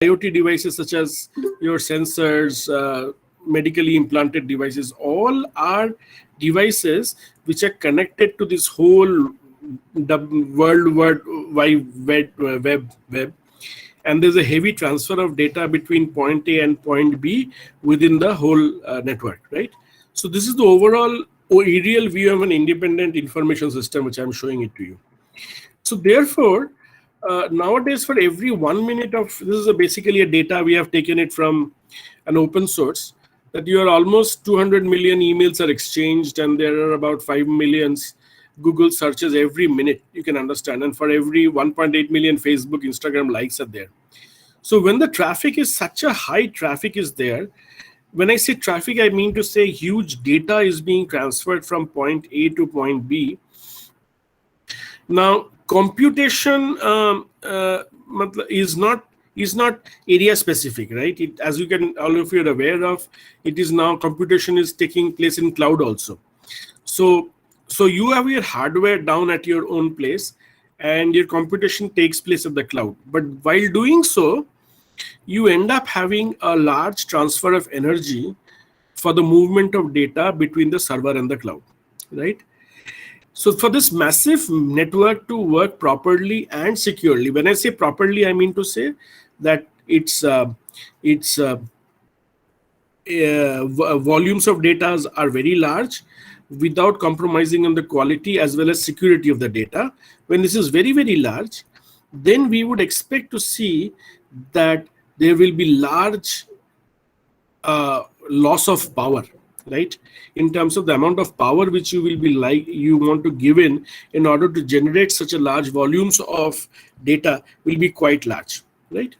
IoT devices such as your sensors, medically implanted devices, all are devices which are connected to this whole world wide web, and there's a heavy transfer of data between point A and point B within the whole network, right? So this is the overall aerial view of an independent information system, which I'm showing it to you. So therefore, nowadays for every 1 minute of, this is basically a data we have taken it from an open source, that you are almost 200 million emails are exchanged, and there are about 5 million Google searches every minute, you can understand, and for every 1.8 million Facebook, Instagram likes are there. So when the traffic is such a high traffic is there, when I say traffic, I mean to say huge data is being transferred from point A to point B. Now, computation is not area specific, right? As you can, all of you are aware of, it is now computation is taking place in cloud also. So you have your hardware down at your own place, and your computation takes place at the cloud. But while doing so, you end up having a large transfer of energy for the movement of data between the server and the cloud, right? So for this massive network to work properly and securely, when I say properly, I mean to say that its volumes of data are very large without compromising on the quality as well as security of the data. When this is very, very large, then we would expect to see that there will be large loss of power, right? In terms of the amount of power which you will be you want to give in order to generate such a large volumes of data will be quite large, right?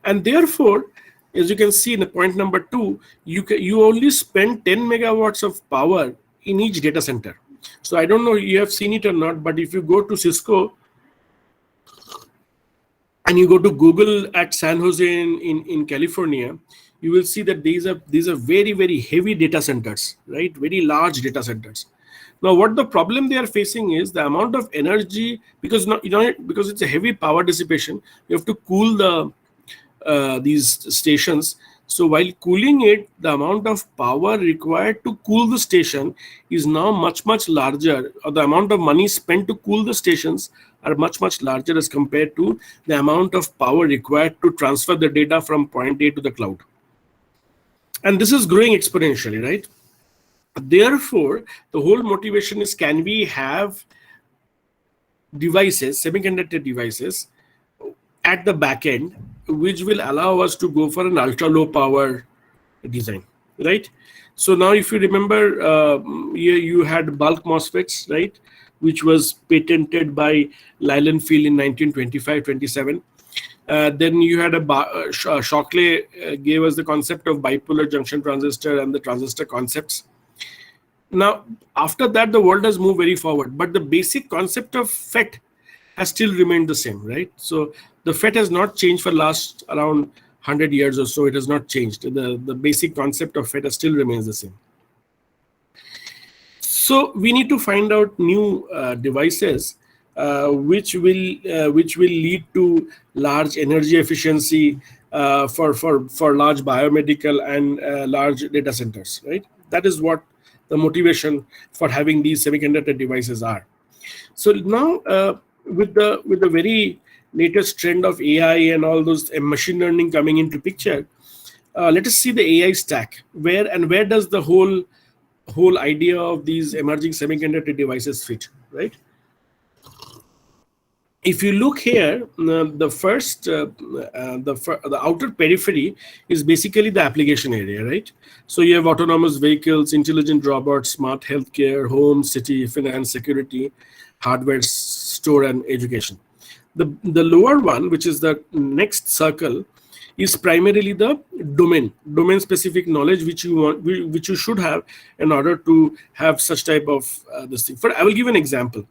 And therefore, as you can see in the point number 2, you only spend 10 megawatts of power in each data center. So I don't know you have seen it or not, but if you go to Cisco and you go to Google at San Jose in California, you will see that these are very, very heavy data centers, right? Very large data centers. Now, what the problem they are facing is the amount of energy, because because it's a heavy power dissipation, you have to cool these stations. So while cooling it, the amount of power required to cool the station is now much, much larger, or the amount of money spent to cool the stations are much, much larger as compared to the amount of power required to transfer the data from point A to the cloud. And this is growing exponentially, right? Therefore, the whole motivation is, can we have devices, semiconductor devices at the back end, which will allow us to go for an ultra low power design, right? So now if you remember, you had bulk MOSFETs, right, which was patented by Lilienfeld in 1925-27. Then you had Shockley gave us the concept of bipolar junction transistor and the transistor concepts. Now, after that, the world has moved very forward, but the basic concept of FET has still remained the same, right? So the FET has not changed for last around 100 years or so. It has not changed. The basic concept of FET still remains the same. So we need to find out new devices which will lead to large energy efficiency for large biomedical and large data centers, right? That is what the motivation for having these semiconductor devices are. So now with the very latest trend of AI and all those machine learning coming into picture, let us see the AI stack. Where does the whole idea of these emerging semiconductor devices fit, right? If you look here, the outer periphery is basically the application area, right? So you have autonomous vehicles, intelligent robots, smart healthcare, home, city, finance, security, hardware, store, and education. The lower one, which is the next circle, is primarily the domain specific knowledge which you should have in order to have such type of this thing. I will give an example.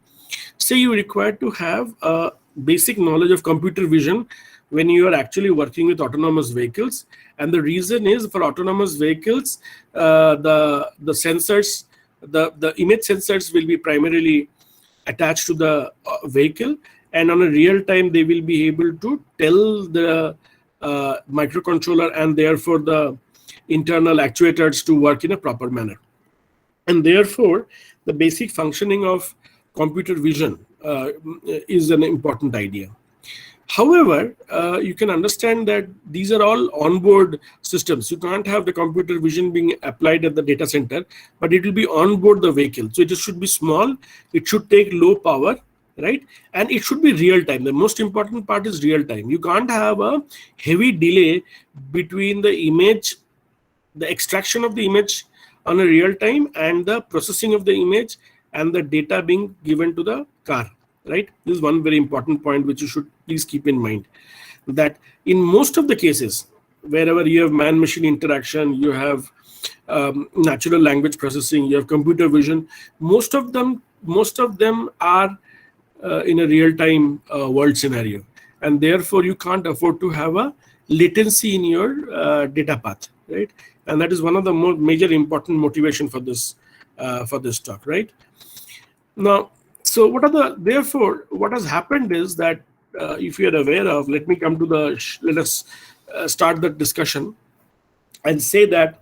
Say you require to have a basic knowledge of computer vision when you are actually working with autonomous vehicles, and the reason is, for autonomous vehicles, the sensors, the image sensors will be primarily attached to the vehicle, and on a real time they will be able to tell the microcontroller and therefore the internal actuators to work in a proper manner. And therefore, the basic functioning of computer vision is an important idea. However, you can understand that these are all onboard systems. You can't have the computer vision being applied at the data center, but it will be onboard the vehicle. So it should be small, it should take low power, right? And it should be real time. The most important part is real time. You can't have a heavy delay between the image, the extraction of the image on a real time and the processing of the image and the data being given to the car. Right? This is one very important point which you should please keep in mind, that in most of the cases, wherever you have man-machine interaction, you have natural language processing, you have computer vision, most of them are in a real-time world scenario. And therefore, you can't afford to have a latency in your data path, right? And that is one of the major important motivation for this talk, right? Now, so therefore, what has happened is that if you are aware of, let us start the discussion and say that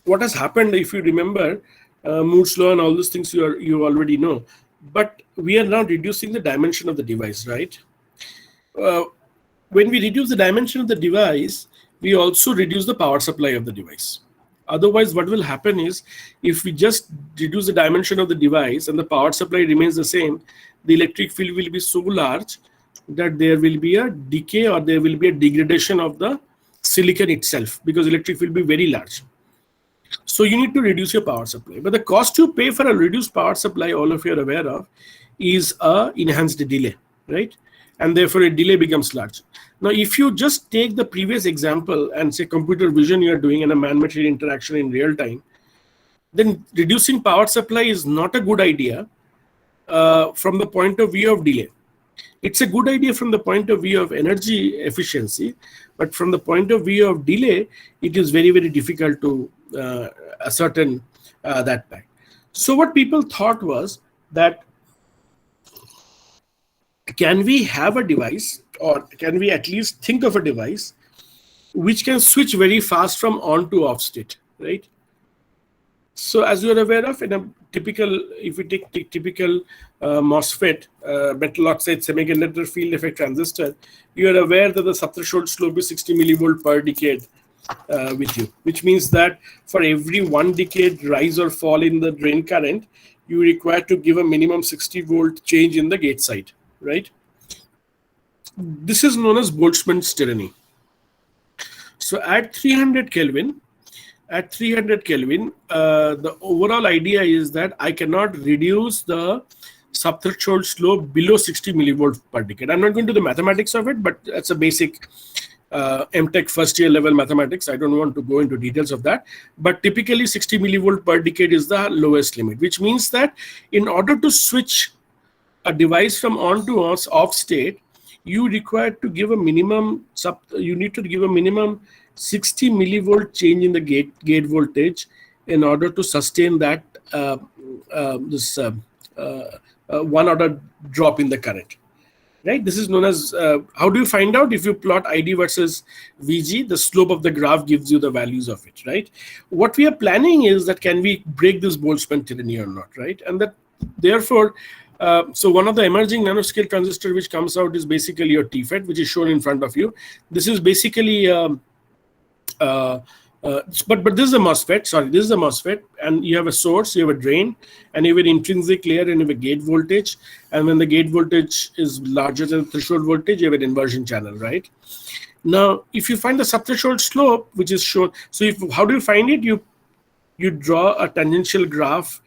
what has happened, if you remember, Moore's law and all these things you already know, but we are now reducing the dimension of the device, right? When we reduce the dimension of the device, we also reduce the power supply of the device. Otherwise, what will happen is, if we just reduce the dimension of the device and the power supply remains the same, the electric field will be so large that there will be a decay or there will be a degradation of the silicon itself, because electric field will be very large. So you need to reduce your power supply. But the cost you pay for a reduced power supply, all of you are aware of, is a enhanced delay, right? And therefore a delay becomes large. Now, if you just take the previous example and say computer vision you are doing in a man-machine interaction in real time, then reducing power supply is not a good idea from the point of view of delay. It's a good idea from the point of view of energy efficiency, but from the point of view of delay, it is very, very difficult to ascertain that fact. So what people thought was that, can we have a device, or can we at least think of a device which can switch very fast from on to off state, right? So as you are aware of, in a typical, if we take typical MOSFET, metal oxide semiconductor field effect transistor, you are aware that the subthreshold slope is 60 millivolt per decade with you, which means that for every 1 decade rise or fall in the drain current, you require to give a minimum 60 volt change in the gate side, right? This is known as Boltzmann's tyranny. So at 300 Kelvin, the overall idea is that I cannot reduce the subthreshold slope below 60 millivolt per decade. I'm not going to the mathematics of it, but that's a basic MTech first year level mathematics. I don't want to go into details of that, but typically 60 millivolt per decade is the lowest limit, which means that in order to switch a device from on to off state, you require to give a minimum 60 millivolt change in the gate voltage in order to sustain that one order drop in the current, right? This is known as, how do you find out? If you plot ID versus VG, the slope of the graph gives you the values of it, right? What we are planning is that, can we break this Boltzmann tyranny or not, right? And that therefore, so one of the emerging nanoscale transistor which comes out is basically your TFET, which is shown in front of you. This is basically but this is a MOSFET. Sorry, this is a MOSFET, and you have a source, you have a drain, and you have an intrinsic layer, and you have a gate voltage. And when the gate voltage is larger than the threshold voltage, you have an inversion channel, right? Now, if you find the subthreshold slope, which is shown, so how do you find it? You draw a tangential graph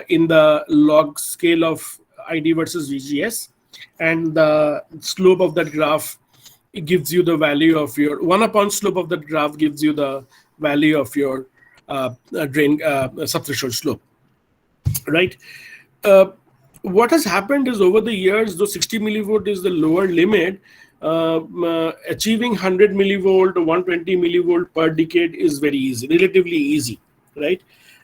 in the log scale of ID versus VGS, and the slope of that graph, it gives you the value of your 1 upon slope of that graph gives you the value of your drain subthreshold slope, right? What has happened is, over the years, though 60 millivolt is the lower limit, achieving 100 millivolt or 120 millivolt per decade is very easy, relatively easy, right?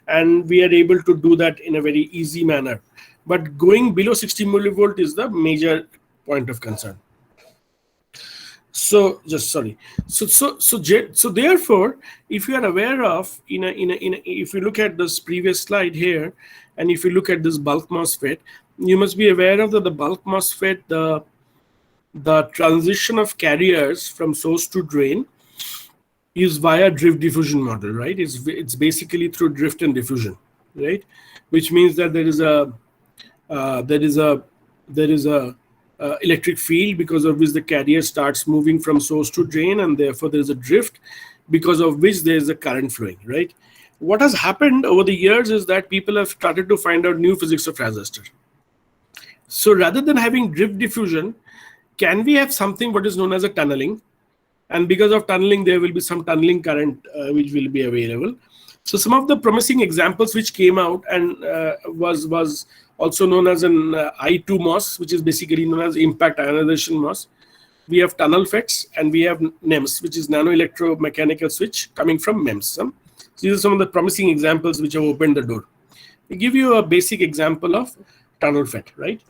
And we are able to do that in a very easy manner. But going below 60 millivolt is the major point of concern. So just sorry. So therefore, if you are aware of if you look at this previous slide here, and if you look at this bulk MOSFET, you must be aware of the bulk MOSFET, the transition of carriers from source to drain is via drift diffusion model, right? It's basically through drift and diffusion, right? Which means that there is a electric field, because of which the carrier starts moving from source to drain, and therefore there is a drift, because of which there is a current flowing, right? What has happened over the years is that people have started to find out new physics of transistor. So rather than having drift diffusion, can we have something what is known as a tunneling? And because of tunneling, there will be some tunneling current which will be available. So some of the promising examples which came out and was also known as an I2 MOS, which is basically known as impact ionization MOS. We have tunnel FETs and we have NEMS, which is nano electromechanical switch, coming from MEMS. So these are some of the promising examples which have opened the door. We give you a basic example of tunnel FET, right?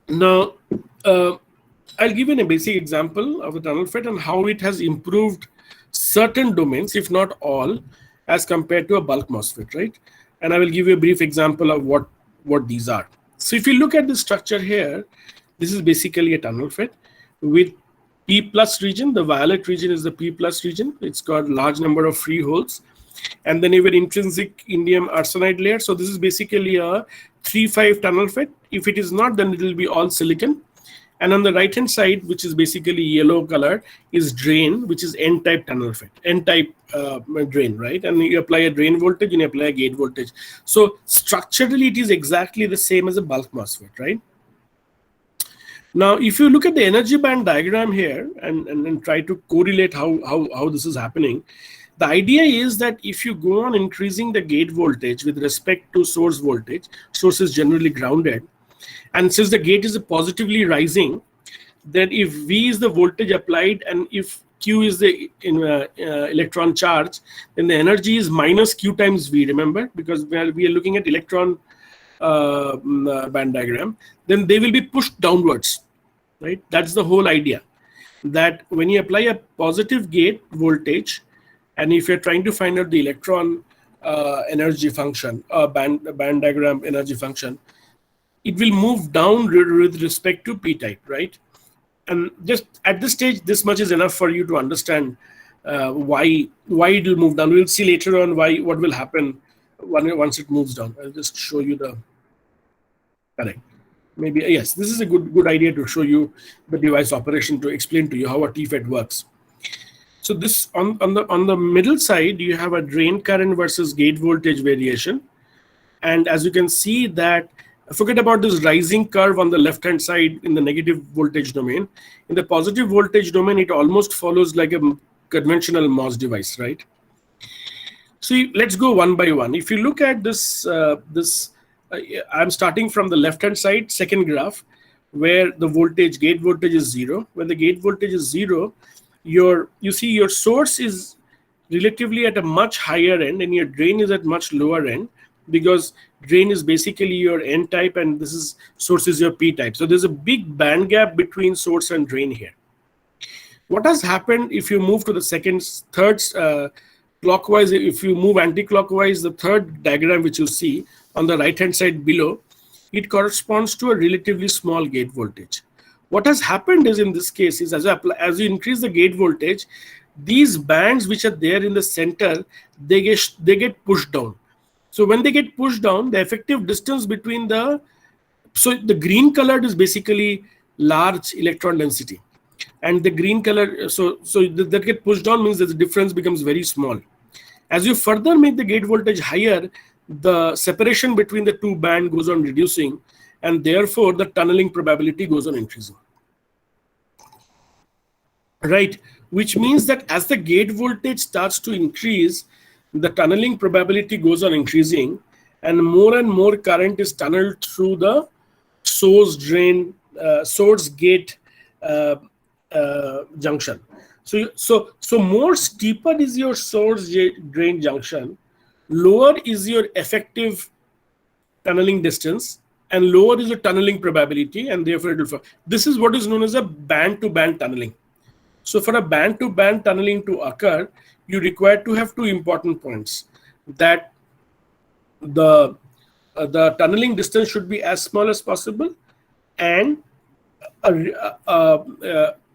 Now, I'll give you a basic example of a tunnel FET and how it has improved certain domains, if not all, as compared to a bulk MOSFET, right? And I will give you a brief example of what these are. So if you look at the structure here, this is basically a tunnel FET with P plus region. The violet region is the P plus region. It's got large number of free holes. And then you have an intrinsic indium arsenide layer. So this is basically a 3-5 tunnel FET. If it is not, then it will be all silicon. And on the right hand side, which is basically yellow color, is drain, which is N-type tunnel FET, N-type drain, right? And you apply a drain voltage and you apply a gate voltage. So structurally, it is exactly the same as a bulk MOSFET, right? Now, if you look at the energy band diagram here and try to correlate how this is happening, the idea is that if you go on increasing the gate voltage with respect to source voltage, source is generally grounded, and since the gate is positively rising, then if V is the voltage applied and if Q is the electron charge, then the energy is minus Q times V, remember? Because we are looking at electron band diagram, then they will be pushed downwards, right? That's the whole idea. That when you apply a positive gate voltage, and if you're trying to find out the electron energy function, band diagram energy function, it will move down with respect to P-type, right? And just at this stage, this much is enough for you to understand why it will move down. We'll see later on what will happen once it moves down. I'll just show you the correct. Maybe yes, this is a good idea to show you the device operation, to explain to you how a TFET works. So this on the middle side, you have a drain current versus gate voltage variation, and as you can see that, forget about this rising curve on the left hand side in the negative voltage domain. In the positive voltage domain, it almost follows like a conventional MOS device, right? So let's go one by one. If you look at this, I'm starting from the left hand side, second graph, where the gate voltage is 0. When the gate voltage is 0, you see your source is relatively at a much higher end and your drain is at much lower end, because drain is basically your N-type and source is your P-type. So there's a big band gap between source and drain here. What has happened if you move to the third clockwise, if you move anti-clockwise, the third diagram which you see on the right-hand side below, it corresponds to a relatively small gate voltage. What has happened is, in this case, is as you increase the gate voltage, these bands which are there in the center, they get pushed down. So when they get pushed down, the effective distance between the green colored is basically large electron density, and the green color, so that get pushed down means that the difference becomes very small. As you further make the gate voltage higher, the separation between the two bands goes on reducing, and therefore the tunneling probability goes on increasing. Right, which means that as the gate voltage starts to increase, the tunneling probability goes on increasing, and more current is tunneled through the source gate junction. So more steeper is your source drain junction, lower is your effective tunneling distance, and lower is the tunneling probability, and therefore it will fall. This is what is known as a band-to-band tunneling. So for a band-to-band tunneling to occur, you require to have two important points: that the tunneling distance should be as small as possible, and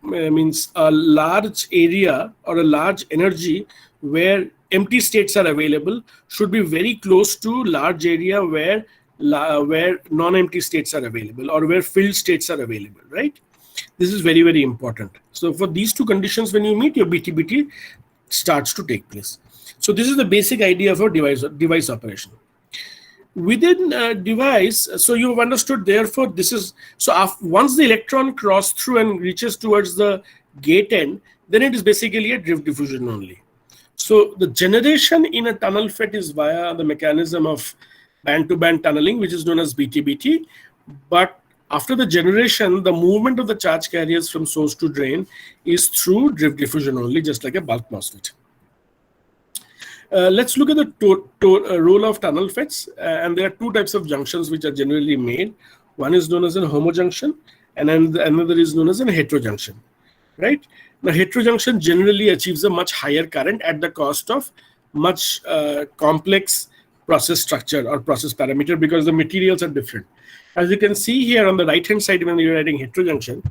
means a large area or a large energy where empty states are available should be very close to large area where non-empty states are available, or where filled states are available, right? This is very, very important. So for these two conditions, when you meet, your BTBT starts to take place. So this is the basic idea of a device operation. Within a device, so you've understood, therefore this is, so once the electron crosses through and reaches towards the gate end, then it is basically a drift diffusion only. So the generation in a tunnel FET is via the mechanism of band-to-band tunneling, which is known as BTBT. But after the generation, the movement of the charge carriers from source to drain is through drift diffusion only, just like a bulk MOSFET. Let's look at the role of tunnel FETs, and there are two types of junctions which are generally made. One is known as a homojunction, and then another is known as a heterojunction, right? Now, heterojunction generally achieves a much higher current at the cost of much complex process structure or process parameter, because the materials are different. As you can see here on the right hand side, when you're writing heterojunction,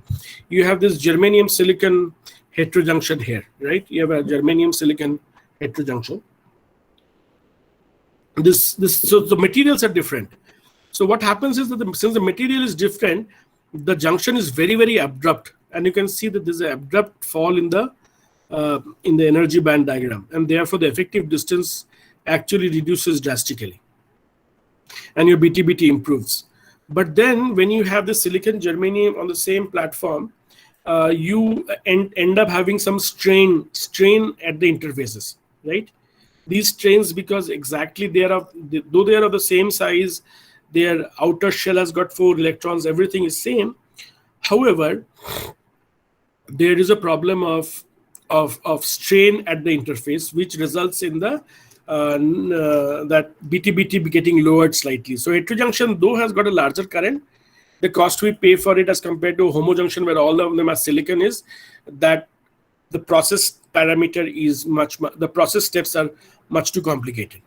you have this germanium silicon heterojunction here, right? You have a germanium silicon heterojunction. So the materials are different. So what happens is that since the material is different, the junction is very, very abrupt, and you can see that there's an abrupt fall in the energy band diagram, and therefore the effective distance actually reduces drastically, and your BTBT improves. But then when you have the silicon germanium on the same platform, you end up having some strain at the interfaces, right? These strains, because exactly though they are of the same size, their outer shell has got 4 electrons, everything is same. However, there is a problem of strain at the interface, which results in the that BTBT getting lowered slightly. So heterojunction, though, has got a larger current, the cost we pay for it as compared to homojunction, where all of them are silicon, is that the process parameter is the process steps are much too complicated.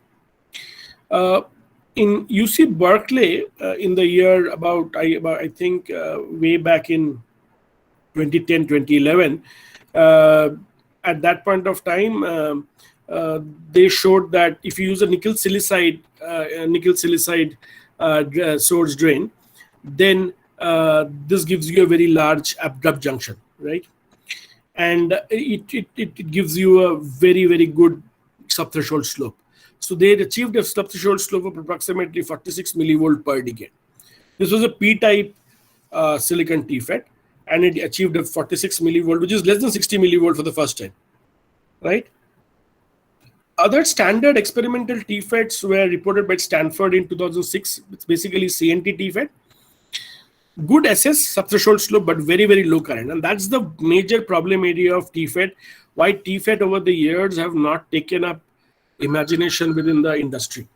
In UC Berkeley, in the year about I think way back in 2010, 2011, at that point of time, they showed that if you use a nickel silicide source drain, then this gives you a very large abrupt junction, right? And it gives you a very, very good subthreshold slope. So they had achieved a subthreshold slope of approximately 46 millivolt per decade. This was a P-type silicon TFET, and it achieved a 46 millivolt, which is less than 60 millivolt for the first time, right? Other standard experimental TFETs were reported by Stanford in 2006. It's basically CNT TFET. Good SS subthreshold slope, but very, very low current. And that's the major problem area of TFET, why TFET over the years have not taken up imagination within the industry.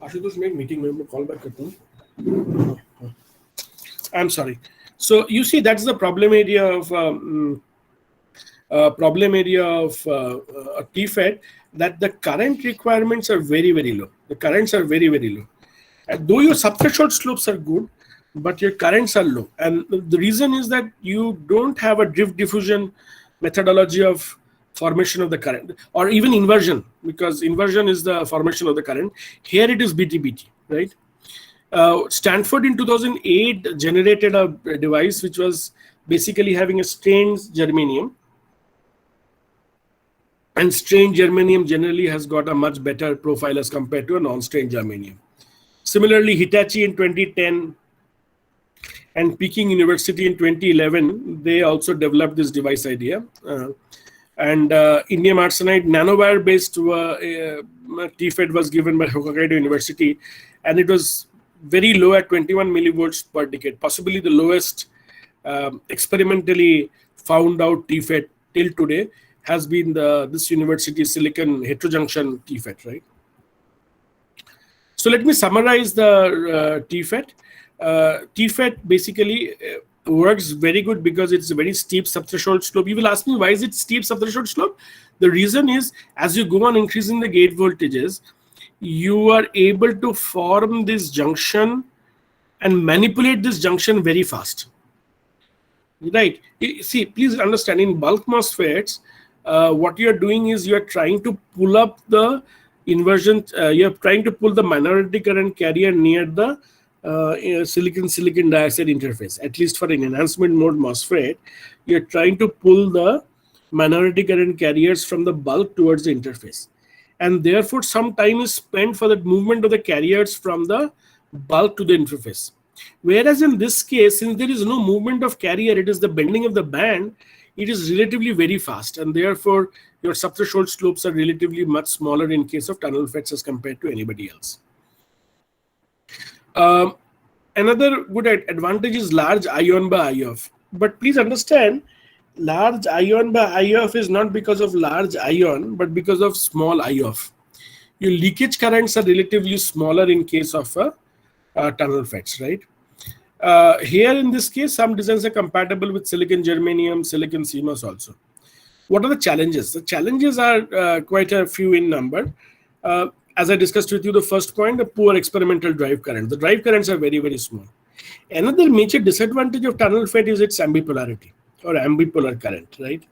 Ashutosh, make meeting, call back. I'm sorry. So you see, that's the problem area of TFET, that the current requirements are very, very low. The currents are very, very low. And though your subthreshold slopes are good, but your currents are low. And the reason is that you don't have a drift diffusion methodology of formation of the current, or even inversion, because inversion is the formation of the current. Here it is BTBT, right? Stanford in 2008 generated a device which was basically having a strained germanium. And strained germanium generally has got a much better profile as compared to a non-strained germanium. Similarly, Hitachi in 2010 and Peking University in 2011, they also developed this device idea. And indium arsenide nanowire-based TFET was given by Hokkaido University, and it was very low at 21 millivolts per decade, possibly the lowest experimentally found out TFET till today. has been this university silicon heterojunction TFET, right? So let me summarize the TFET. TFET basically works very good because it's a very steep subthreshold slope. You will ask me, why is it steep subthreshold slope? The reason is, as you go on increasing the gate voltages, you are able to form this junction and manipulate this junction very fast. Right? See, please understand, in bulk MOSFETs, what you are doing is you are trying to pull up the inversion, you are trying to pull the minority current carrier near the silicon dioxide interface. At least for an enhancement mode MOSFET, you are trying to pull the minority current carriers from the bulk towards the interface. And therefore, some time is spent for the movement of the carriers from the bulk to the interface. Whereas in this case, since there is no movement of carrier, it is the bending of the band, it is relatively very fast, and therefore your subthreshold slopes are relatively much smaller in case of tunnel FETs as compared to anybody else. Another good advantage is large I-on by I-off. But please understand, large I-on by I-off is not because of large I-on, but because of small I-off. Your leakage currents are relatively smaller in case of tunnel FETs, right? Here in this case, some designs are compatible with silicon germanium, silicon CMOS also. What are the challenges? The challenges are quite a few in number. As I discussed with you, the first point, the poor experimental drive current. The drive currents are very, very small. Another major disadvantage of tunnel FET is its ambipolarity or ambipolar current, right?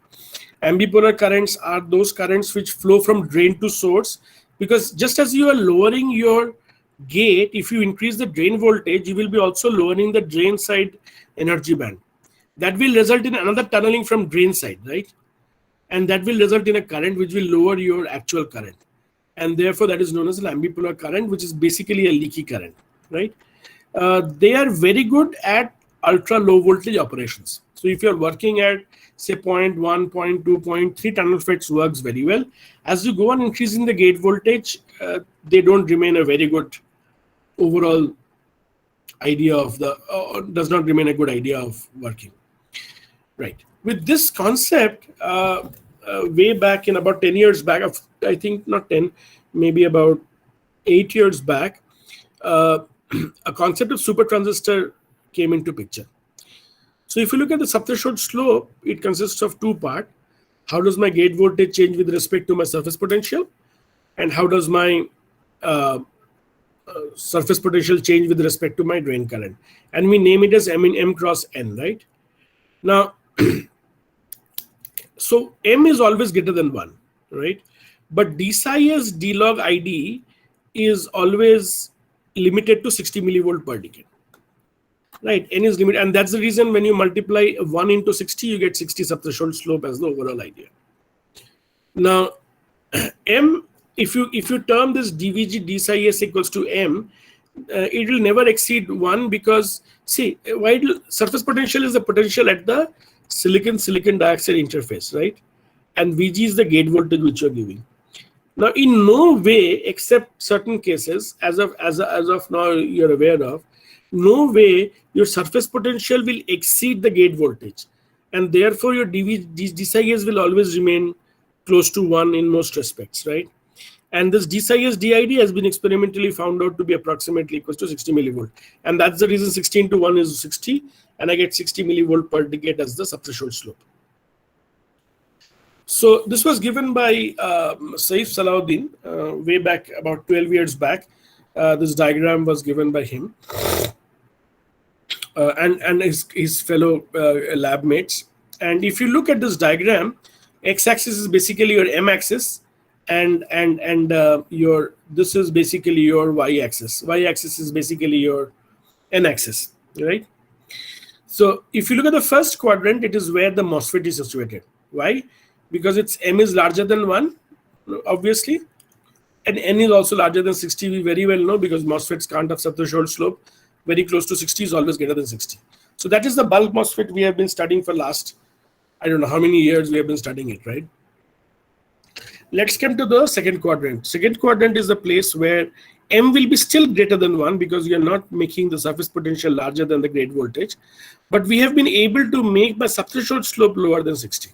Ambipolar currents are those currents which flow from drain to source, because just as you are lowering your gate, if you increase the drain voltage, you will be also lowering the drain side energy band. That will result in another tunneling from drain side, right? And that will result in a current which will lower your actual current. And therefore, that is known as an ambipolar current, which is basically a leaky current, right? They are very good at ultra low voltage operations. So if you're working at say 0.1, 0.2, 0.3, tunnel FETs works very well. As you go on increasing the gate voltage, they don't remain a very good overall idea of the, does not remain a good idea of working, right? With this concept, way back in about 10 years back, I think not 10, maybe about 8 years back, a concept of super transistor came into picture. So if you look at the subthreshold slope, it consists of two parts. How does my gate voltage change with respect to my surface potential? And how does my surface potential change with respect to my drain current? And we name it as M cross N, right? Now, so M is always greater than 1, right? But D psi as D log ID is always limited to 60 millivolt per decade. Right, N is limited, and that's the reason when you multiply 1 into 60, you get 60 subthreshold slope as the overall idea. Now, M, if you term this dVg d psi s equals to M, it will never exceed 1 because, see, surface potential is the potential at the silicon dioxide interface, right? And Vg is the gate voltage which you're giving. Now, in no way, except certain cases, as of now you're aware of, no way your surface potential will exceed the gate voltage, and therefore your d psi s will always remain close to 1 in most respects, right? And this d psi s dID has been experimentally found out to be approximately equals to 60 millivolt, and that's the reason 16 to 1 is 60, and I get 60 millivolt per decade as the subthreshold slope. So this was given by Saif Salahuddin way back about 12 years back. This diagram was given by him. And his fellow lab mates. And if you look at this diagram, x-axis is basically your m-axis, and this is basically your y-axis. Y-axis is basically your n-axis, right? So if you look at the first quadrant, it is where the MOSFET is situated. Why? Because its m is larger than 1, obviously, and n is also larger than 60. We very well know, because MOSFETs can't have subthreshold slope. Very close to 60 is always greater than 60. So that is the bulk MOSFET we have been studying for last, I don't know how many years we have been studying it, right? Let's come to the second quadrant. Second quadrant is the place where M will be still greater than 1 because we are not making the surface potential larger than the gate voltage. But we have been able to make my subthreshold slope lower than 60.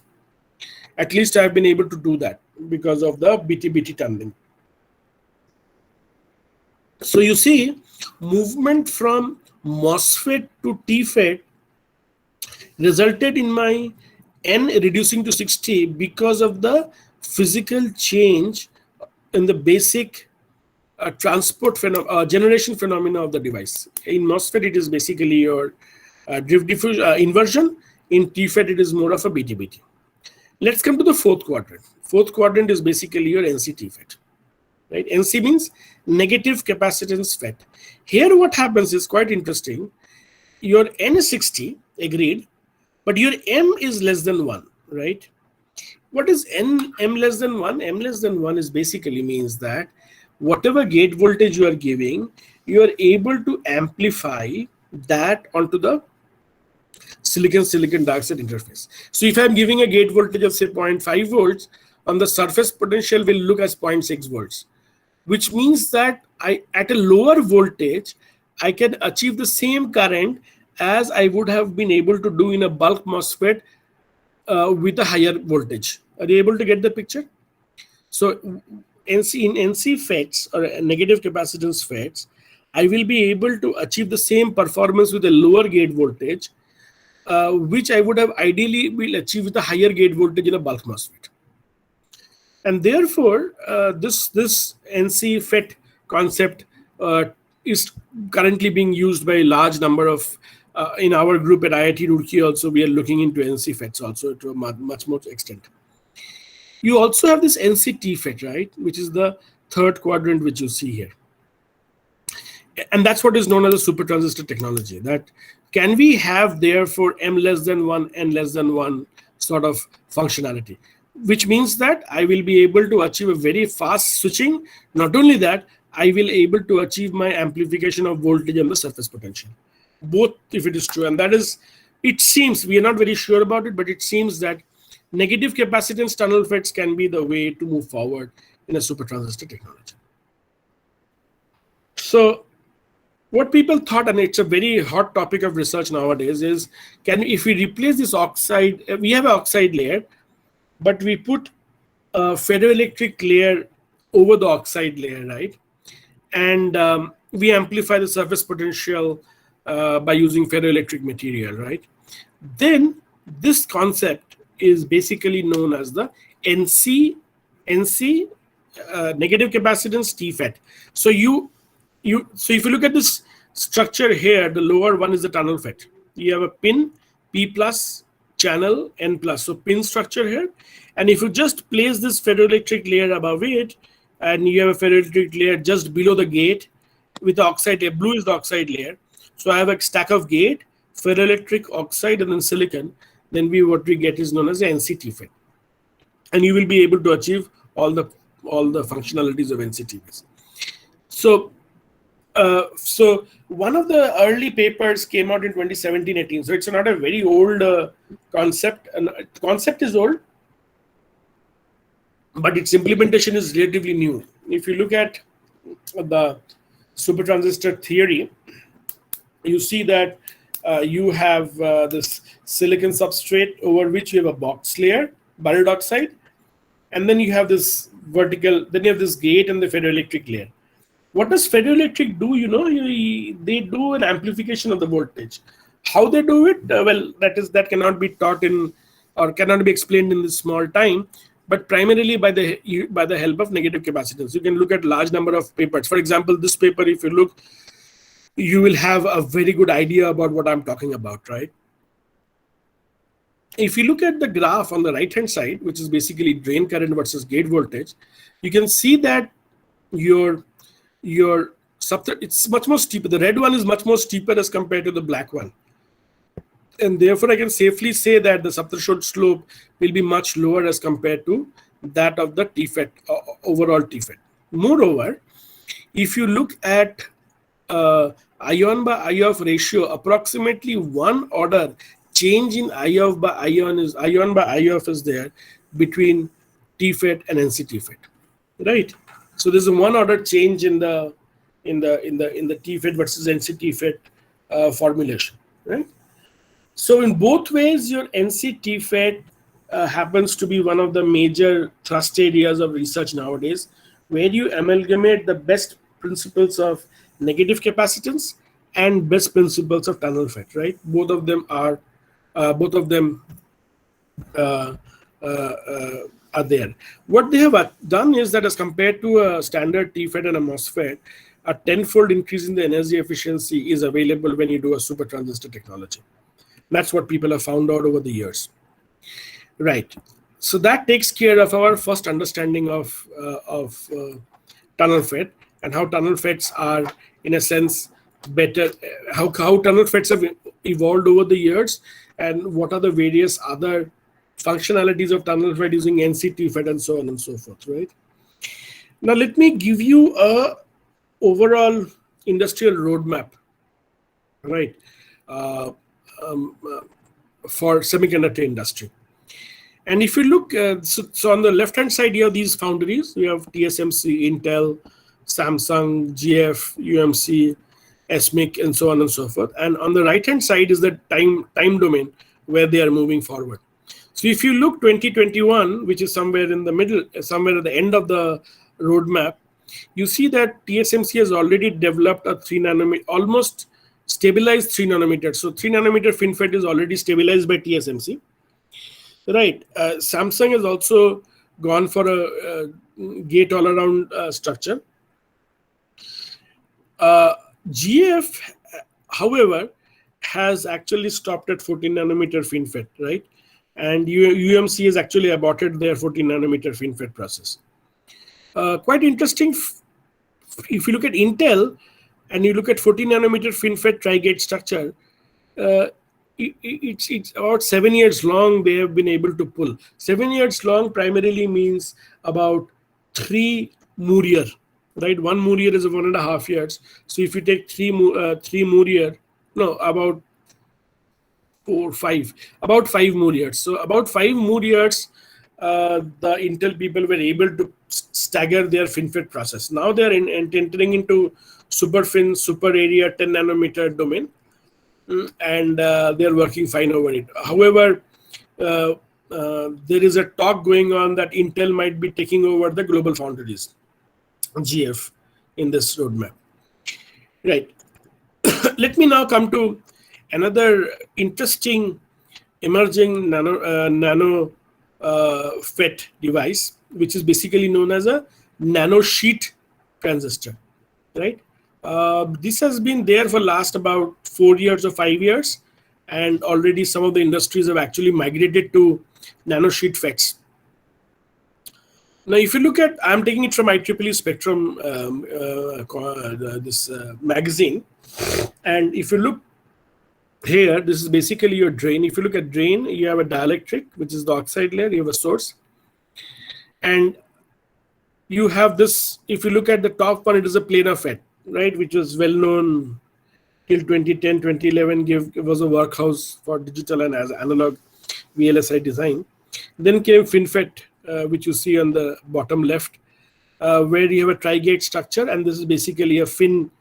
At least I've been able to do that because of the BT-BT tunneling. So you see, movement from MOSFET to TFET resulted in my N reducing to 60 because of the physical change in the basic generation phenomena of the device. In MOSFET, it is basically your drift diffusion inversion. In TFET, it is more of a BT-BT. Let's come to the fourth quadrant. Fourth quadrant is basically your NC TFET. Right? NC means negative capacitance FET. Here what happens is quite interesting. Your N is 60, agreed, but your M is less than 1, right? What is M less than 1? M less than 1 is basically means that whatever gate voltage you are giving, you are able to amplify that onto the silicon dioxide interface. So if I'm giving a gate voltage of say 0.5 volts, on the surface potential will look as 0.6 volts, which means that at a lower voltage, I can achieve the same current as I would have been able to do in a bulk MOSFET with a higher voltage. Are you able to get the picture? So in NC FETs or negative capacitance FETs, I will be able to achieve the same performance with a lower gate voltage, which I would have ideally will achieve with a higher gate voltage in a bulk MOSFET. And therefore, this NC FET concept is currently being used by a large number of, in our group at IIT Roorkee also, we are looking into NC FETs also to a much more extent. You also have this NC TFET, right, which is the third quadrant which you see here. And that's what is known as a super transistor technology. That can we have therefore M less than 1, N less than 1 sort of functionality, which means that I will be able to achieve a very fast switching. Not only that, I will able to achieve my amplification of voltage and the surface potential, both if it is true. And that is, it seems, we are not very sure about it, but it seems that negative capacitance tunnel FETs can be the way to move forward in a super transistor technology. So what people thought, and it's a very hot topic of research nowadays, is if we replace this oxide, we have an oxide layer, but we put a ferroelectric layer over the oxide layer, right? And we amplify the surface potential by using ferroelectric material, right? Then this concept is basically known as the NC negative capacitance TFET. So so if you look at this structure here, the lower one is the tunnel FET. You have a pin P plus, channel N plus, so pin structure here. And if you just place this ferroelectric layer above it, and you have a ferroelectric layer just below the gate with the oxide layer, blue is the oxide layer. So I have a stack of gate, ferroelectric, oxide, and then silicon. Then what we get is known as the NC TFET, and you will be able to achieve all the functionalities of NC TFET. So one of the early papers came out in 2017-18. So it's not a very old concept. And the concept is old, but its implementation is relatively new. If you look at the super transistor theory, you see that you have this silicon substrate over which you have a box layer, buried oxide, and then you have this vertical, then you have this gate and the ferroelectric layer. What does ferroelectric do? They do an amplification of the voltage. How they do it? Well, that cannot be taught in, or cannot be explained in this small time, but primarily by the help of negative capacitance. You can look at large number of papers. For example, this paper, if you look, you will have a very good idea about what I'm talking about, right? If you look at the graph on the right hand side, which is basically drain current versus gate voltage, you can see that your it's much more steeper. The red one is much more steeper as compared to the black one, and therefore I can safely say that the subthreshold slope will be much lower as compared to that of the TFET, overall TFET. Moreover, if you look at ion by IOF ratio, approximately 1 order change in IOF by IOF is there between TFET and NC TFET, right? So there's a 1 order change in the TFET versus NC TFET formulation, right? So in both ways, your NC TFET happens to be one of the major thrust areas of research nowadays, where you amalgamate the best principles of negative capacitance and best principles of tunnel FET, right? Both of them uh, are there. What they have done is that, as compared to a standard TFET and a MOSFET, a tenfold increase in the energy efficiency is available when you do a super transistor technology. That's what people have found out over the years. Right. So that takes care of our first understanding of tunnel FET and how tunnel FETs are, in a sense, better. How tunnel FETs have evolved over the years, and what are the various other functionalities of tunnel FET using NC FET and so on and so forth. Right. Now let me give you a overall industrial roadmap. Right. For semiconductor industry. And if you look, so on the left-hand side, you have these foundries. You have TSMC, Intel, Samsung, GF, UMC, SMIC, and so on and so forth. And on the right-hand side is the time domain where they are moving forward. So if you look 2021, which is somewhere in the middle, somewhere at the end of the roadmap, you see that TSMC has already developed a 3 nanometer, almost stabilized 3 nanometer. So 3 nanometer FinFET is already stabilized by TSMC. Right. Samsung has also gone for a gate all around structure. GF, however, has actually stopped at 14 nanometer FinFET, right? And UMC has actually aborted their 14 nanometer FinFET process. Quite interesting. If you look at Intel and you look at 14 nanometer FinFET tri-gate structure, it's about 7 years long they have been able to pull. 7 years long primarily means about 3 Moore year, right? 1 Moore year is 1.5 years. So if you take 3 Moore year, no, about 5 Moore years. So about 5 Moore years, the Intel people were able to stagger their FinFET process. Now they are entering into super area 10 nanometer domain. And they're working fine over it. However, there is a talk going on that Intel might be taking over the global foundries, GF, in this roadmap. Right. Let me now come to another interesting emerging nano FET device, which is basically known as a nanosheet transistor, right? This has been there for last about 4 years or 5 years, and already some of the industries have actually migrated to nanosheet FETs. Now, if you look at, I'm taking it from IEEE Spectrum, this magazine, and if you look here, this is basically your drain. If you look at drain, you have a dielectric, which is the oxide layer, you have a source, and you have this. If you look at the top one, it is a planar FET, right, which was well known till 2010, 2011. It was a workhouse for digital and as analog VLSI design. Then came FinFET, which you see on the bottom left, where you have a tri-gate structure, and this is basically a fin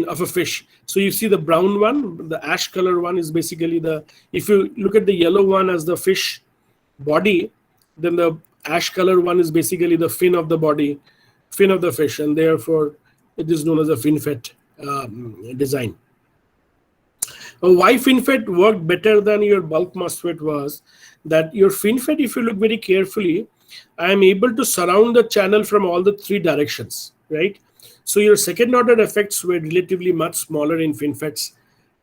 of a fish. So you see the brown one, the ash color one is basically if you look at the yellow one as the fish body, then the ash color one is basically the fin of the body, fin of the fish, and therefore it is known as a FinFET design. Why FinFET worked better than your bulk MOSFET was that your FinFET, if you look very carefully, I am able to surround the channel from all the 3 directions, right? So your second order effects were relatively much smaller in FinFETs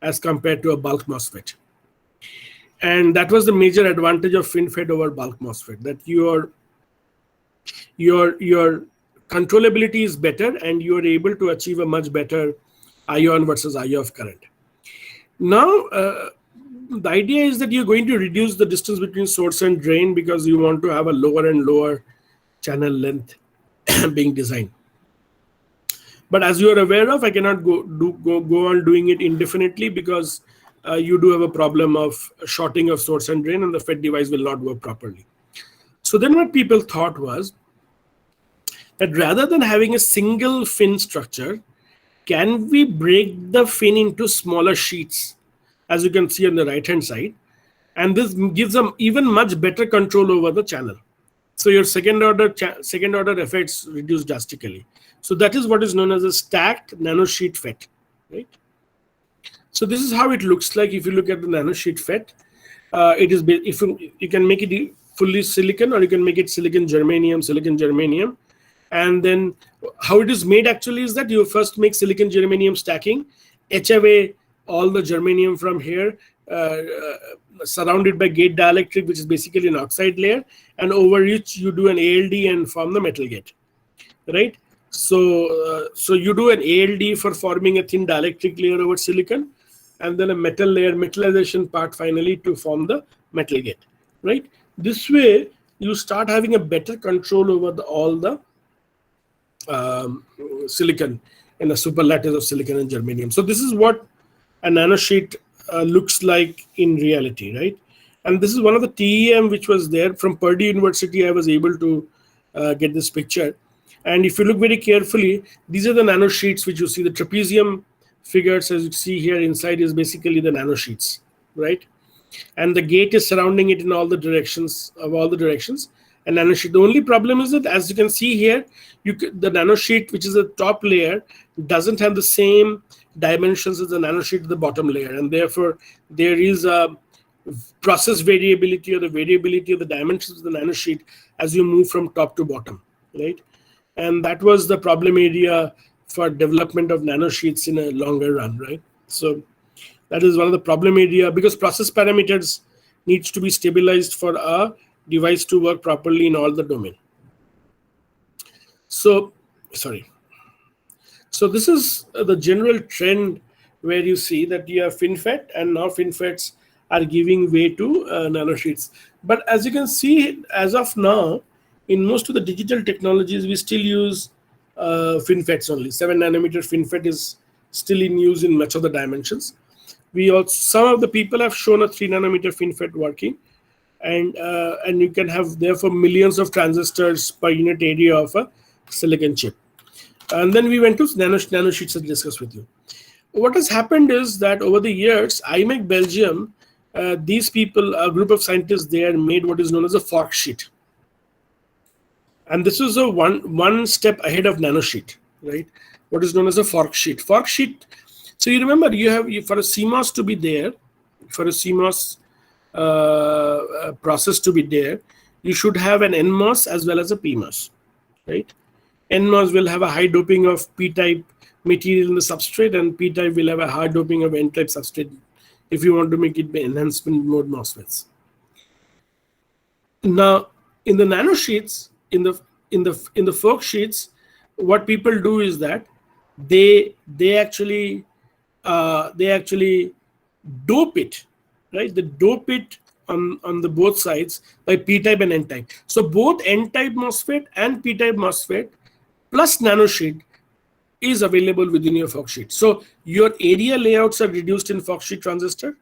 as compared to a bulk MOSFET. And that was the major advantage of FinFET over bulk MOSFET, that your controllability is better and you are able to achieve a much better ion versus IOF current. Now, the idea is that you're going to reduce the distance between source and drain because you want to have a lower and lower channel length being designed. But as you are aware of, I cannot go on doing it indefinitely because you do have a problem of shorting of source and drain, and the FET device will not work properly. So then what people thought was that rather than having a single fin structure, can we break the fin into smaller sheets, as you can see on the right hand side, and this gives them even much better control over the channel. So your second order effects reduce drastically. So that is what is known as a stacked nanosheet FET, right? So this is how it looks like if you look at the nanosheet FET. It is, if you can make it fully silicon, or you can make it silicon germanium. And then how it is made actually is that you first make silicon germanium stacking, etch away all the germanium from here, surrounded by gate dielectric, which is basically an oxide layer, and over which you do an ALD and form the metal gate, right? So you do an ALD for forming a thin dielectric layer over silicon, and then a metal layer, metallization part finally to form the metal gate, right? This way you start having a better control over all the silicon in a superlattice of silicon and germanium. So this is what a nanosheet looks like in reality, right? And this is one of the TEM which was there from Purdue University. I was able to get this picture. And if you look very carefully, these are the nanosheets which you see. The trapezium figures, as you see here inside, is basically the nanosheets, right? And the gate is surrounding it in all the directions, And nanosheet. The only problem is that, as you can see here, the nanosheet, which is the top layer, doesn't have the same dimensions as the nanosheet at the bottom layer, and therefore there is a process variability, or the variability of the dimensions of the nanosheet as you move from top to bottom, right? And that was the problem area for development of nanosheets in a longer run, right? So that is one of the problem area, because process parameters needs to be stabilized for a device to work properly in all the domain. So this is the general trend where you see that you have FinFET, and now FinFETs are giving way to nanosheets. But as you can see, as of now, in most of the digital technologies, we still use FinFETs only. 7 nanometer FinFET is still in use in much of the dimensions. Some of the people have shown a 3 nanometer FinFET working, and you can have therefore millions of transistors per unit area of a silicon chip. And then we went to nanosheets to discuss with you. What has happened is that over the years, IMEC Belgium, these people, a group of scientists there, made what is known as a fork sheet. And this is a one step ahead of nanosheet, right? What is known as a fork sheet. Fork sheet. So you remember, for a CMOS to be there, for a CMOS process to be there, you should have an NMOS as well as a PMOS, right? NMOS will have a high doping of P-type material in the substrate, and P-type will have a high doping of N-type substrate if you want to make it enhancement mode MOSFETs. Now, in the nanosheets, in the fork sheets, what people do is that they actually dope it, right? They dope it on the both sides by P-type and N-type. So both N-type MOSFET and P-type MOSFET plus nanosheet is available within your fork sheet. So your area layouts are reduced in fork sheet transistor.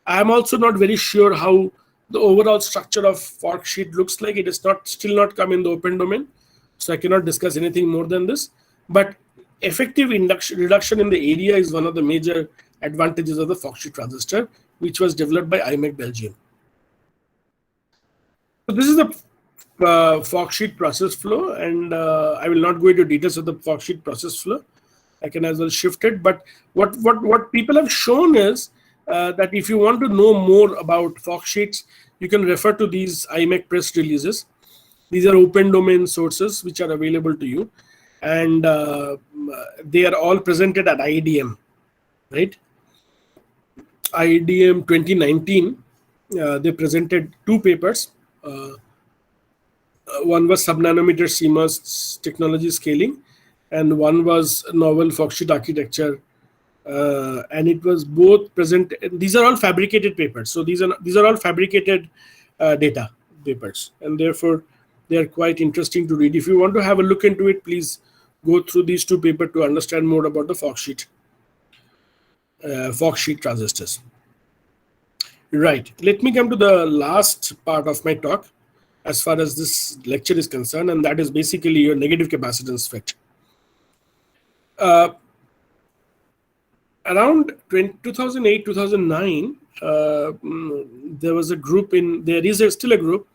I am also not very sure how the overall structure of fork sheet looks like. It is still not come in the open domain, so I cannot discuss anything more than this. But effective reduction in the area is one of the major advantages of the fork sheet transistor, which was developed by IMEC Belgium. So this is the fork sheet process flow, and I will not go into details of the fork sheet process flow. I can as well shift it. But what people have shown is that if you want to know more about fork sheets, you can refer to these IMEC press releases. These are open domain sources which are available to you, and they are all presented at IEDM, right? IEDM 2019, they presented 2 papers. One was sub-nanometer CMOS technology scaling, and one was novel fork sheet architecture. And it was both present. These are all fabricated papers. So these are all fabricated data papers, and therefore they are quite interesting to read. If you want to have a look into it, please go through these 2 papers to understand more about the fork sheet transistors. Right. Let me come to the last part of my talk as far as this lecture is concerned, and that is basically your negative capacitance FET. around 2008, 2009, there was a group there is still a group,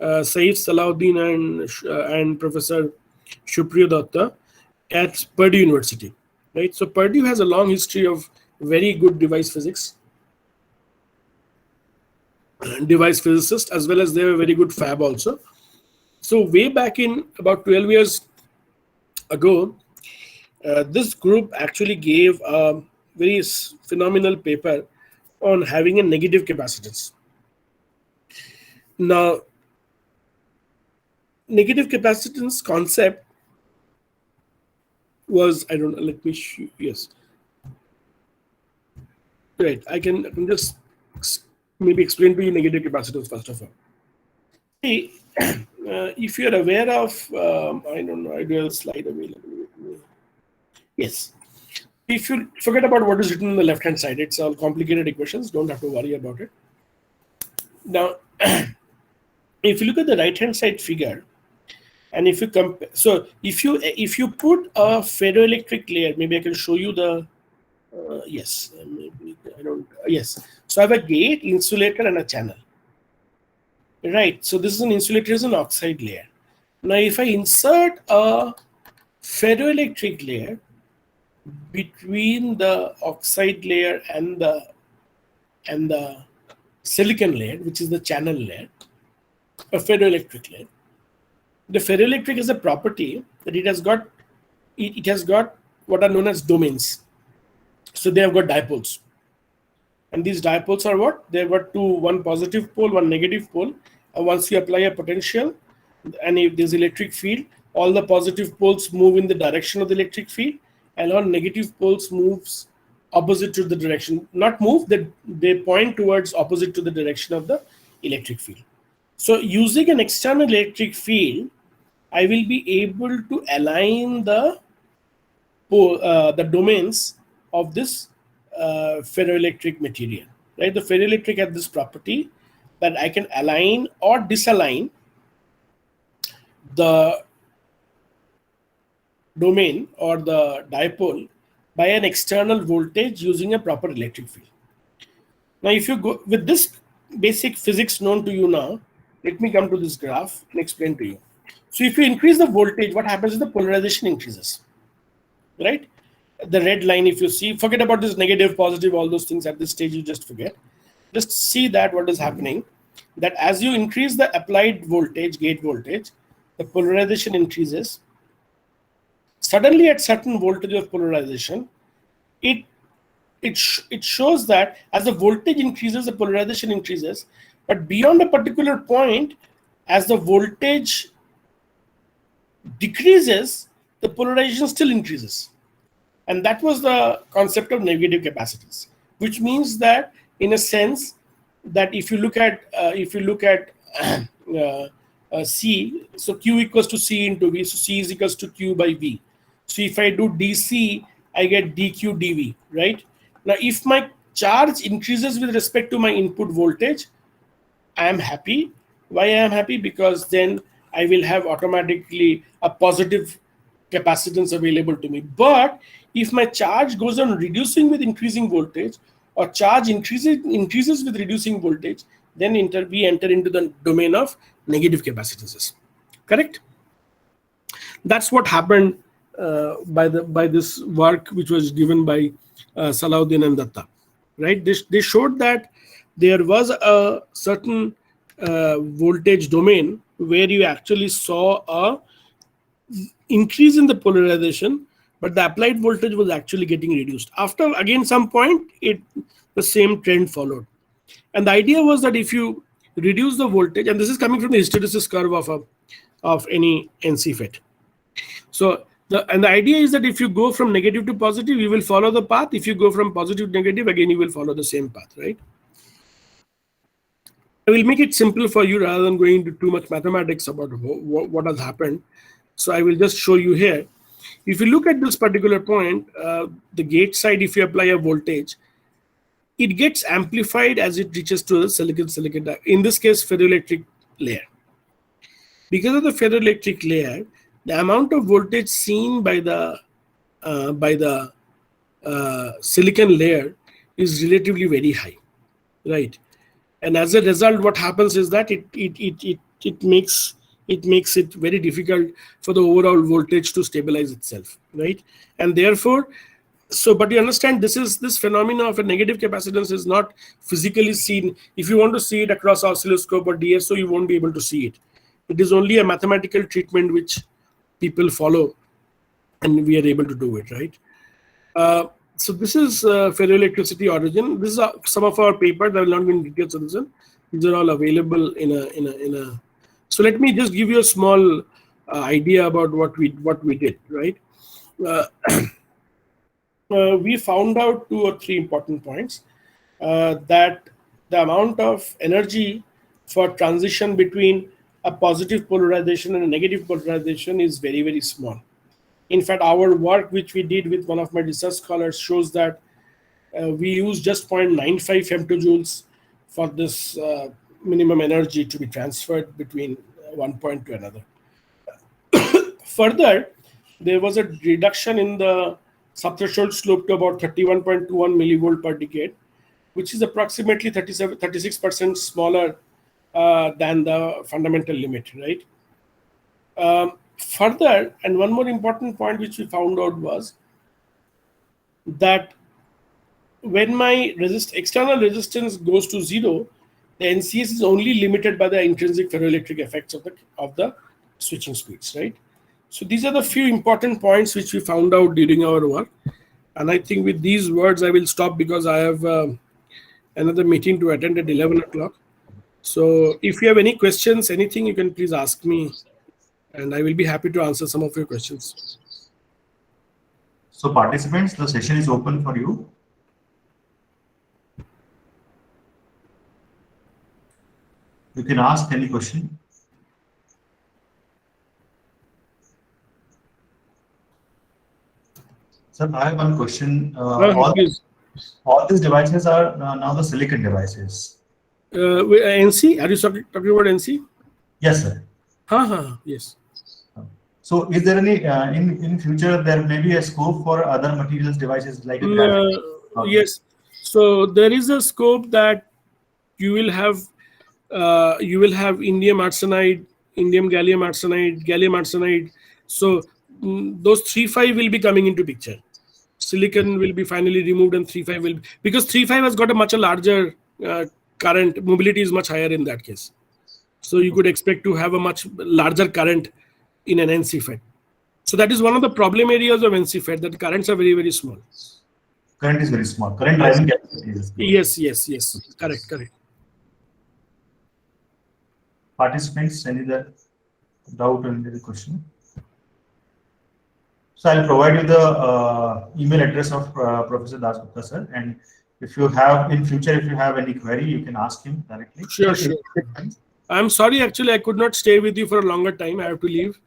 Saif Salahuddin and Professor Shupriya Datta at Purdue University, right? So Purdue has a long history of very good device physics, device physicists, as well as they have a very good fab also. So way back in about 12 years ago, this group actually gave a very phenomenal paper on having a negative capacitance. Now, negative capacitance concept was, I don't know, let me show, yes. Right, I can just maybe explain to you negative capacitance first of all. See, if you're aware of, I don't know, I do have a slide available with me. Yes. If you forget about what is written on the left-hand side, it's all complicated equations, don't have to worry about it. Now, if you look at the right-hand side figure, and if you compare, so if you put a ferroelectric layer, maybe I can show you the, yes, maybe I don't, yes. So I have a gate, insulator, and a channel. Right, so this is an insulator, is an oxide layer. Now, if I insert a ferroelectric layer between the oxide layer and the silicon layer, which is the channel layer, a ferroelectric layer. The ferroelectric is a property that it has got what are known as domains. So they have got dipoles. And these dipoles are what? They've got one positive pole, one negative pole. And once you apply a potential, and if there's electric field, all the positive poles move in the direction of the electric field, and all negative poles moves opposite to the direction. Not move, they point towards opposite to the direction of the electric field. So using an external electric field, I will be able to align the domains of this ferroelectric material, right? The ferroelectric has this property that I can align or disalign the domain or the dipole by an external voltage using a proper electric field. Now, if you go with this basic physics known to you now, let me come to this graph and explain to you. So if you increase the voltage, what happens is the polarization increases, right? The red line, if you see, forget about this negative, positive, all those things at this stage, you just forget. Just see that what is happening, that as you increase the applied voltage, gate voltage, the polarization increases. Suddenly at certain voltage of polarization, it shows that as the voltage increases, the polarization increases, but beyond a particular point, as the voltage decreases, the polarization still increases. And that was the concept of negative capacitance, which means that in a sense that if you look at C, so Q equals to C into V, so C is equals to Q by V. So if I do DC, I get dQ dV, right? Now, if my charge increases with respect to my input voltage, I am happy. Why I am happy? Because then I will have automatically a positive capacitance available to me. But if my charge goes on reducing with increasing voltage, or charge increases with reducing voltage, then we enter into the domain of negative capacitances. Correct? That's what happened by this work, which was given by Salahuddin and Datta. Right? They showed that there was a certain voltage domain where you actually saw a increase in the polarization, but the applied voltage was actually getting reduced. After again some point, the same trend followed. And the idea was that if you reduce the voltage, and this is coming from the hysteresis curve of any NC FET. So the idea is that if you go from negative to positive, you will follow the path. If you go from positive to negative, again you will follow the same path, right? I will make it simple for you rather than going into too much mathematics about what has happened. So I will just show you here. If you look at this particular point, the gate side, if you apply a voltage, it gets amplified as it reaches to the silicon, in this case, ferroelectric layer. Because of the ferroelectric layer, the amount of voltage seen by the silicon layer is relatively very high, right? And as a result, what happens is that it makes it very difficult for the overall voltage to stabilize itself, right? And therefore, but you understand, this phenomena of a negative capacitance is not physically seen. If you want to see it across oscilloscope or DSO, you won't be able to see it. It is only a mathematical treatment which people follow, and we are able to do it, right? So this is ferroelectricity origin. This is some of our papers that will not be in detailed solution. These are all available in a. So let me just give you a small idea about what we did, right? Uh, we found out 2 or 3 important points, that the amount of energy for transition between a positive polarization and a negative polarization is very, very small. In fact, our work which we did with one of my research scholars shows that we use just 0.95 femtojoules for this minimum energy to be transferred between one point to another. Further, there was a reduction in the subthreshold slope to about 31.21 millivolt per decade, which is approximately 36% smaller than the fundamental limit, right? Further, and one more important point which we found out was that when my external resistance goes to 0, the NCS is only limited by the intrinsic ferroelectric effects of the switching speeds, right? So these are the few important points which we found out during our work. And I think with these words, I will stop because I have another meeting to attend at 11 o'clock. So if you have any questions, anything, you can please ask me, and I will be happy to answer some of your questions. So participants, the session is open for you. You can ask any question. Sir, I have one question. All these devices are now the silicon devices. NC? Are you talking about NC? Yes, sir. Yes. So, is there any in future there may be a scope for other materials devices like yes. So there is a scope that you will have indium arsenide, indium gallium arsenide. So those 3,5 will be coming into picture. Silicon will be finally removed, and 3,5 will be, because 3,5 has got a much larger current. Mobility is much higher in that case. So you could expect to have a much larger current in an NC FET. So that is one of the problem areas of NC FET, that currents are very, very small. Current is very small. Current driving capacity is small. Yes. Correct. Participants, any other doubt or any question? So I'll provide you the email address of Professor Dasgupta sir, and if you have in future, if you have any query, you can ask him directly. Sure. I'm sorry, actually, I could not stay with you for a longer time. I have to leave.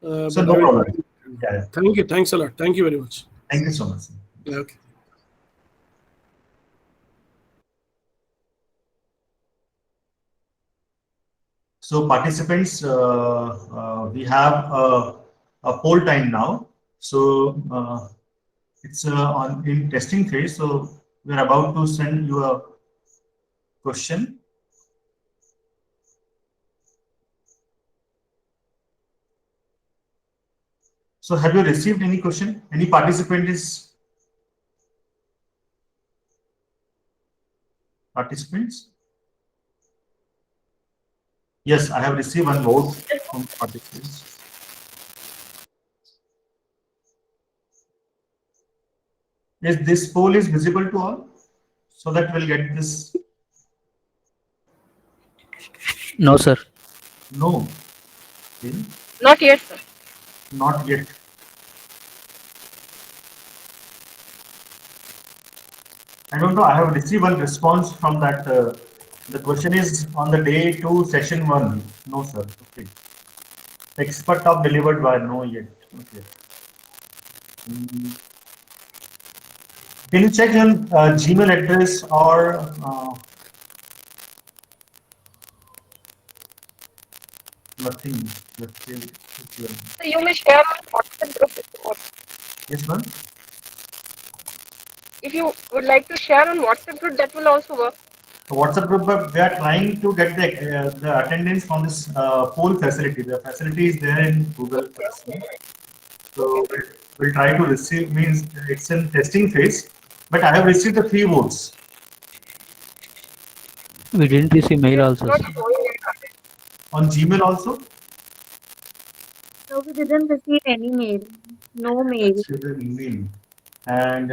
So no problem. Yeah. Thank you. Thanks a lot. Thank you very much. Thank you so much. Okay. So participants, we have a poll time now. So it's in testing phase. So we're about to send you a question. So have you received any question? Any participant is participants? Yes, I have received one vote from participants. Yes, this poll is visible to all, so that we'll get this. No, sir. No. Not yet, sir. Not yet. I don't know. I have received one response from that. The question is on the day 2, session 1. No, sir. Okay. Expert talk delivered by no yet. Okay. Can you check your Gmail address or nothing? So you may share on WhatsApp group. Yes, ma'am. If you would like to share on WhatsApp group, that will also work. So WhatsApp group, but we are trying to get the attendance from this poll facility. The facility is there in Google Classroom. So we'll try to receive, means it's in testing phase, but I have received the 3 votes. We didn't receive mail also, Not sir. showing it. On Gmail also. So we didn't receive any mail. No mail. Received an email. And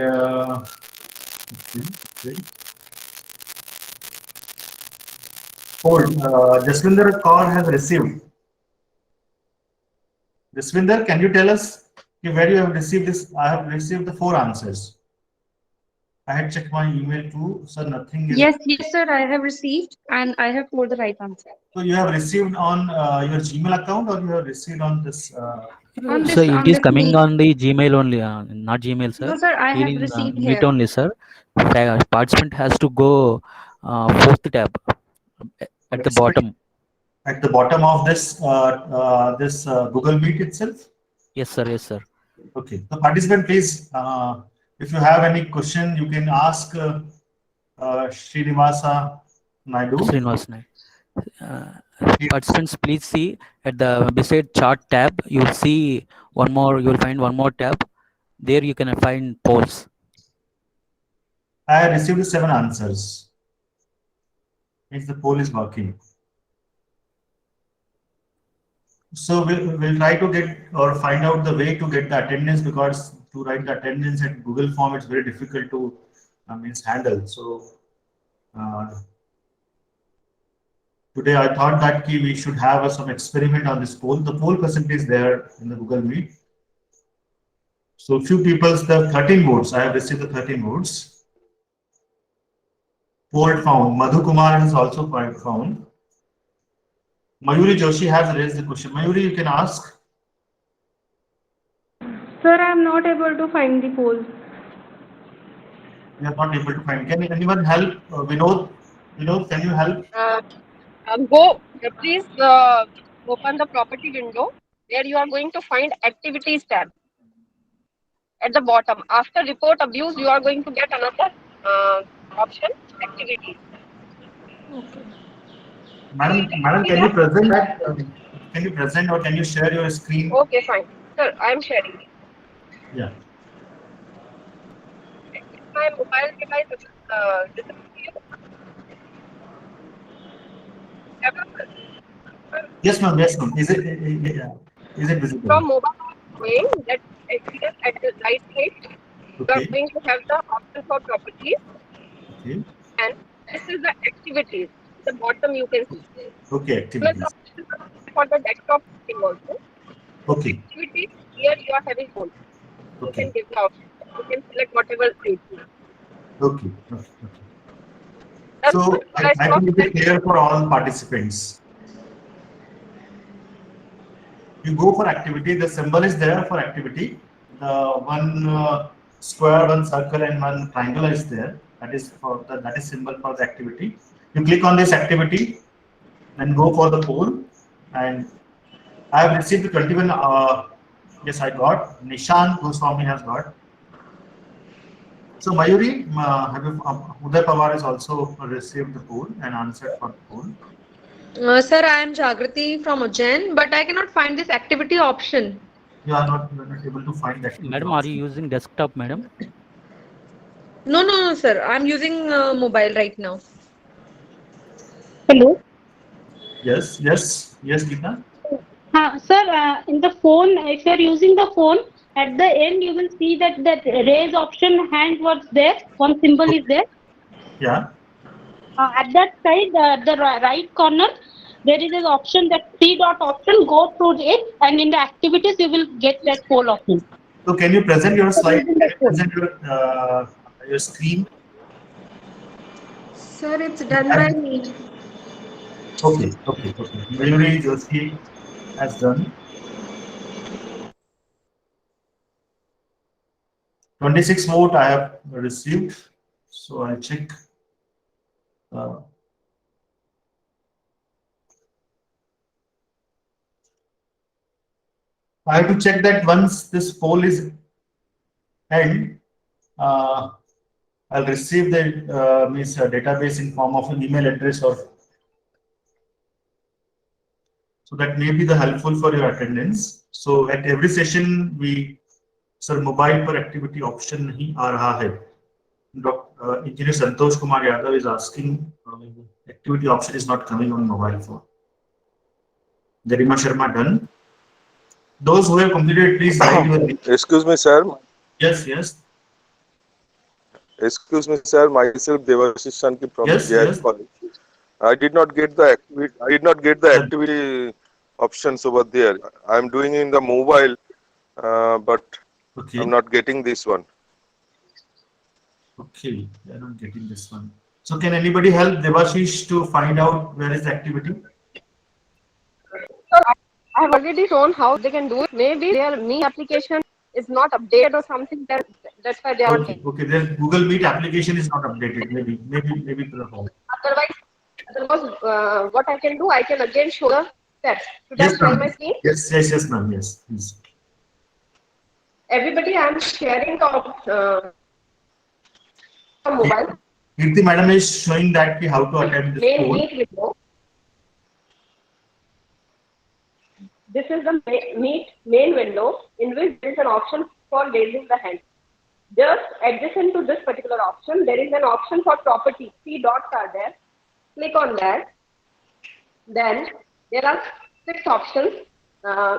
poll, Jaswinder Kaur has received. Jaswinder, can you tell us where you have received this? I have received the 4 answers. I had checked my email too, so nothing is. Yes, sir, I have received and I have told the right answer. So you have received on your Gmail account, or you have received on this? On So this- it on is this coming Meet. on the Gmail only, not Gmail, sir. No, sir, I Here have in received Meet here. only, sir. Participant has to go 4th tab at the bottom. At the bottom of this Google Meet itself. Yes, sir. Yes, sir. Okay. The participant, please, if you have any question, you can ask Srinivasa Naidu. Srinivas Naik. Participants, please see at the beside chart tab. You will see one more. You will find one more tab. There you can find polls. I have received 7 answers. Means the poll is working. So we'll try to get or find out the way to get the attendance, because to write the attendance at Google form, it's very difficult to means handle. So today I thought that we should have some experiment on this poll. The poll percentage is there in the Google Meet. So few people's the 13 votes. I have received the 13 votes. Poll found. Madhu Kumar is also found. Mayuri Joshi has raised the question. Mayuri, you can ask. Sir, I am not able to find the poll. We are not able to find. Can anyone help? Vinod, can you help? Please open the property window. There you are going to find activities tab at the bottom. After report abuse, you are going to get another option, activities. Okay. Madam, can you present that? Can you present or can you share your screen? Okay, fine. Sir, I am sharing. Yeah. My mobile device is Yes, ma'am. Yes, ma'am. Is it visible? from mobile going that here at the right side, you are Okay. going to have the option for properties, Okay. and this is the activities. The bottom you can see. Okay. Activities. For the desktop thing also. Okay. Activities, here you are having phone. You Okay. can give the option. You can select whatever suits you. Okay. Okay. That's So what I think it is clear for all participants. You go for activity. The symbol is there for activity. The one square, one circle, and one triangle is there. That is symbol for the activity. You click on this activity, then go for the poll. And I have received the 21. Yes, I got. Nishan Goswami has got. So Mayuri, Uday Pawar has also received the poll and answered for the poll. Sir, I am Jagrati from Ujjain, but I cannot find this activity option. You are not able to find that. Madam, are you using desktop, madam? No, sir. I'm using mobile right now. Hello. Yes, Geeta. Sir, in the phone, if you are using the phone, at the end you will see that raise option hand was there. One symbol is there. Yeah. At that side, the right corner, there is an option, that three dot option. Go through it, and in the activities you will get that poll option. So can you present your slide? Can you present your screen? Sir, it's done by me. Okay. Mayuri Joshi has done. 26 vote I have received. So I'll check. I have to check that once this poll is end, I'll receive the database in form of an email address, or so that may be the helpful for your attendance. So at every session we, sir, mobile per activity option nahi aa raha hai. Engineer Santosh Kumar Yadav is asking, activity option is not coming on mobile phone. Garima Sharma done. Those who have completed, please write your name. Excuse me, sir. Yes, yes, Excuse me, sir. Myself, Devashish Shanki from yes, JIS yes. College. I did not get the activity. I did not get the Sir. activity options over there. I am doing in the mobile, but Okay, I'm not getting this one. okay. They are not getting this one. So can anybody help Devashish to find out where is the activity? So I have already shown how they can do it. Maybe their Me application is not updated or something. That's why they are not Okay, okay. Their Google Meet application is not updated. Maybe to the home. Otherwise, what I can do, I can again show the steps. Should I Yes, share my ma'am. screen? Yes, ma'am. Yes, please. Everybody, I'm sharing the mobile. Kirti madam is showing that how to attempt this Main poll. Meet window. This is the Meet main window in which there is an option for raising the hand. Just adjacent to this particular option, there is an option for property. 3 dots are there. Click on that. Then there are 6 options.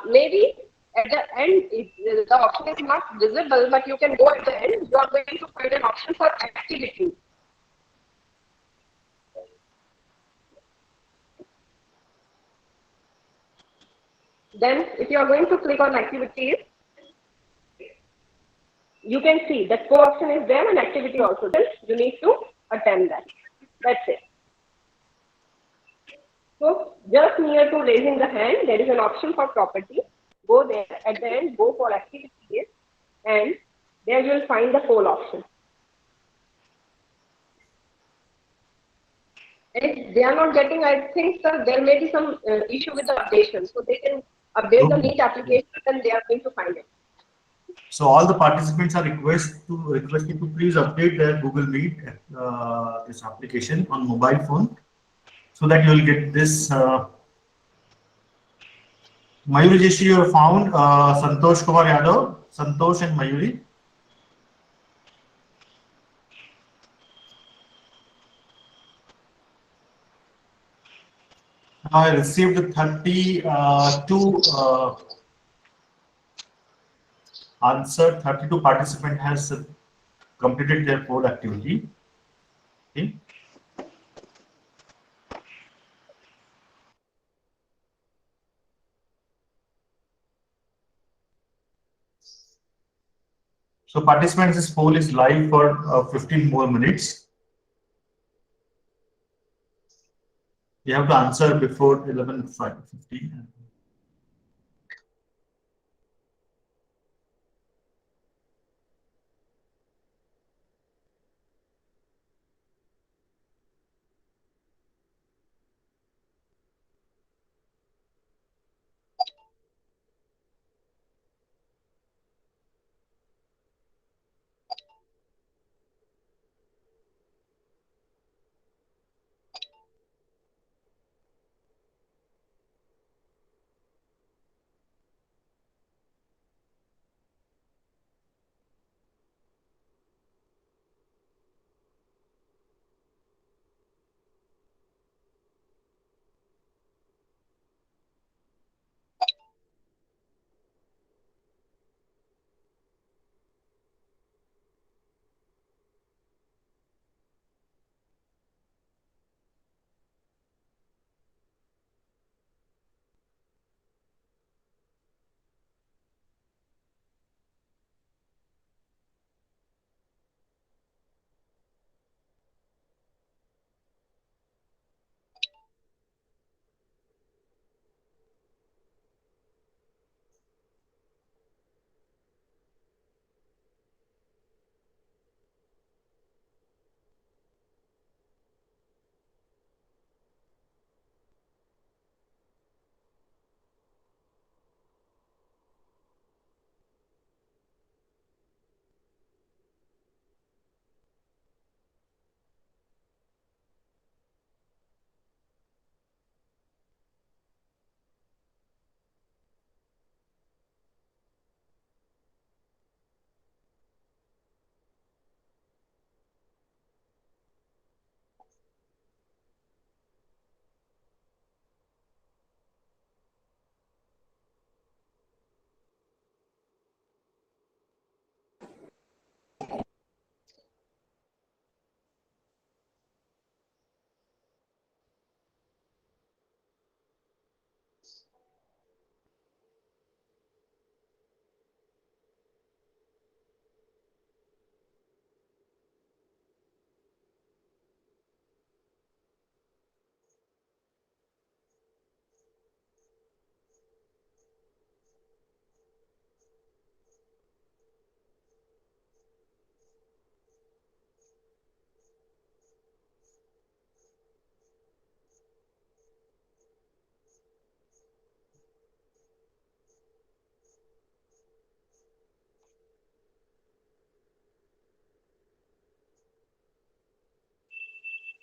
Maybe at the end, the option is not visible, but you can go at the end. You are going to find an option for activity. Then, if you are going to click on activities, you can see that co-option is there and activity also. Then you need to attend that. That's it. So just near to raising the hand, there is an option for property. Go there at the end, go for activities, and there you will find the poll option. If they are not getting, I think, sir, there may be some issue with the updation. So they can update the Okay. Meet application and they are going to find it. So all the participants are requested to please update their Google Meet this application on mobile phone, so that you will get this. Mayuri Jeshi, you have found Santosh Kumar Yadav, Santosh and Mayuri. Now I received 32 answer. 32 participant has completed their poll activity. Okay. So participants, this poll is live for 15 more minutes. You have to answer before 11:15.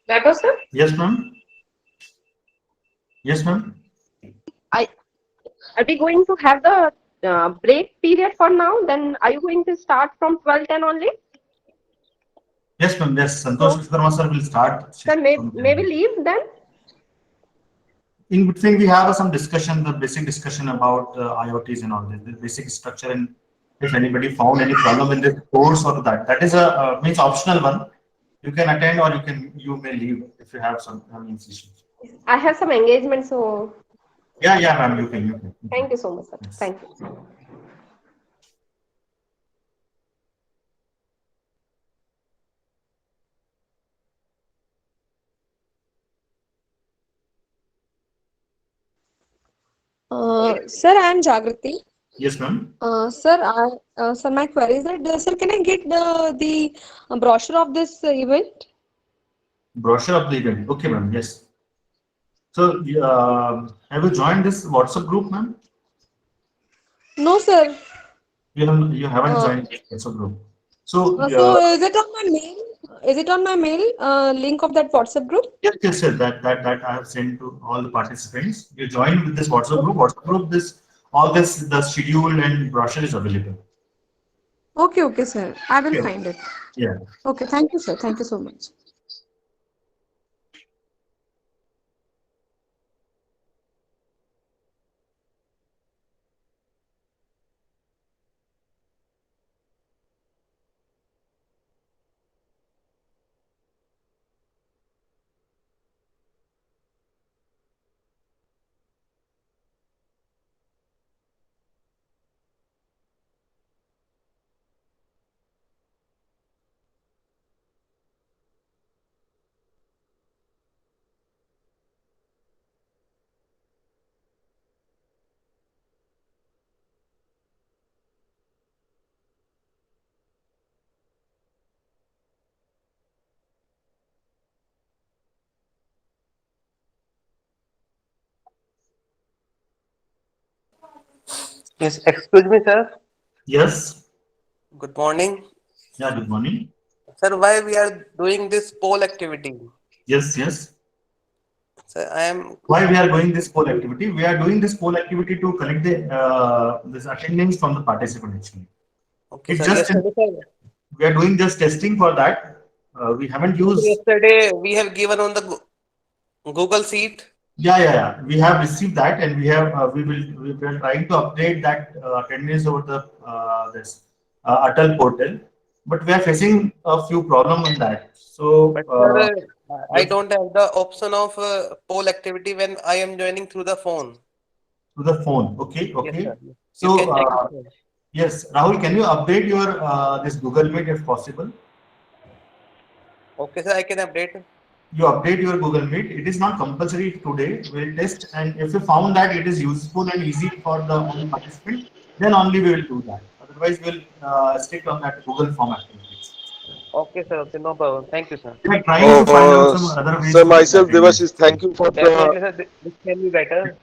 Vaibhav sir, Yes, ma'am. Yes, ma'am. are we going to have the break period for now? Then are you going to start from 12:10 only? Yes, ma'am. Yes, Santosh Vishwakarma sir will start. Sir, may we leave then? In between, we have some discussion, the basic discussion about IoTs and all this, the basic structure, and if anybody found any problem in this course or that is a means optional one. You can attend or you may leave if you have some means issues. I have some engagement, so Yeah, ma'am. You can. thank you so much, sir. Yes. Thank you. Sir, I am Jagrati. Yes, ma'am. Sir, my query is that, sir, can I get the brochure of this event? Brochure of the event. Okay, ma'am. Yes. So, have you joined this WhatsApp group, ma'am? No, sir. You haven't Uh, joined this WhatsApp group. So, So is it on my mail? Is it on my mail link of that WhatsApp group? yes, sir. That I have sent to all the participants. You join with this WhatsApp group. WhatsApp group, the schedule and brochure is available. Okay, sir. I will Okay. find it. Yeah. Okay, thank you, sir. Thank you so much. Yes, excuse me, sir. Yes. Good morning. Yeah. Good morning. Sir, why we are doing this poll activity? Yes. Sir, I am. Why we are doing this poll activity? We are doing this poll activity to collect the this attendance from the participant actually. Okay, It's sir. just we are doing just testing for that. We haven't used. Yesterday we have given on the Google Sheet. Yeah. We have received that, and we are trying to update that attendance over the this Atal portal, but we are facing a few problems on that. So But sir, I yes, don't have the option of poll activity when I am joining through the phone. to the phone. Okay. Yes, sir. You So can check it, sir. yes, Rahul, can you update your this Google Meet if possible? Okay, sir. I can update. You update your Google Meet. It is not compulsory today. We'll test, and if you found that it is useful and easy for the participant, then only we will do that. Otherwise, we'll stick on that Google form activities. Okay, sir. Okay, no problem. Thank you, sir. We are trying to find out some other ways. Sir, to myself, attend. Devashish, thank you for Definitely, the. sir. This can be better.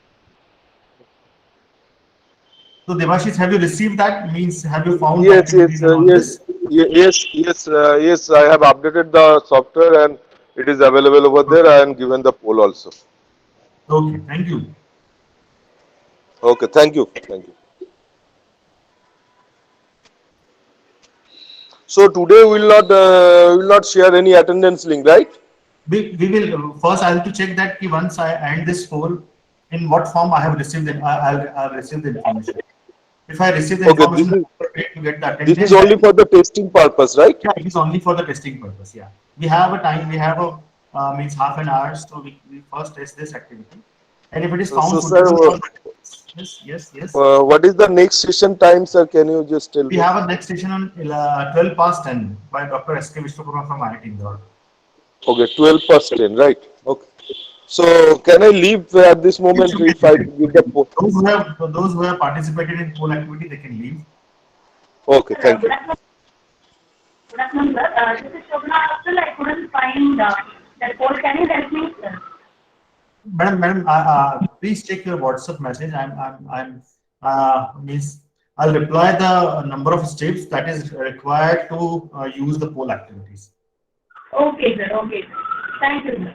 So, Devashish, have you received that? Means, have you found Yes, activities and all this? yes. I have updated the software and it is available over there. I am given the poll also. Okay, thank you. Okay, thank you. So today we will not share any attendance link, right? We will first. I have to check that once I end this poll, in what form I have received it. I'll receive the information. If I receive the Okay, information, to get the attendance. This is only for the testing purpose, right? Yeah, it is only for the testing purpose. Yeah, we have a time. We have a means half an hour. So we first test this activity, and if it is found So, suitable, yes. What is the next session time, sir? Can you just tell We me? have a next session on 12 past 10 by Dr. S.K. Vishwakarma from IIT Indore. Okay, 12 past 10, right? Okay. So can I leave at this moment if I give the poll? Those who have participated in poll activity, they can leave. Okay, thank you. Good afternoon, sir. This is Shobana. Still, I couldn't find that poll. Can you help me, sir? Madam, please check your WhatsApp message. I'll reply the number of steps that is required to use the poll activities. Okay, sir. Thank you.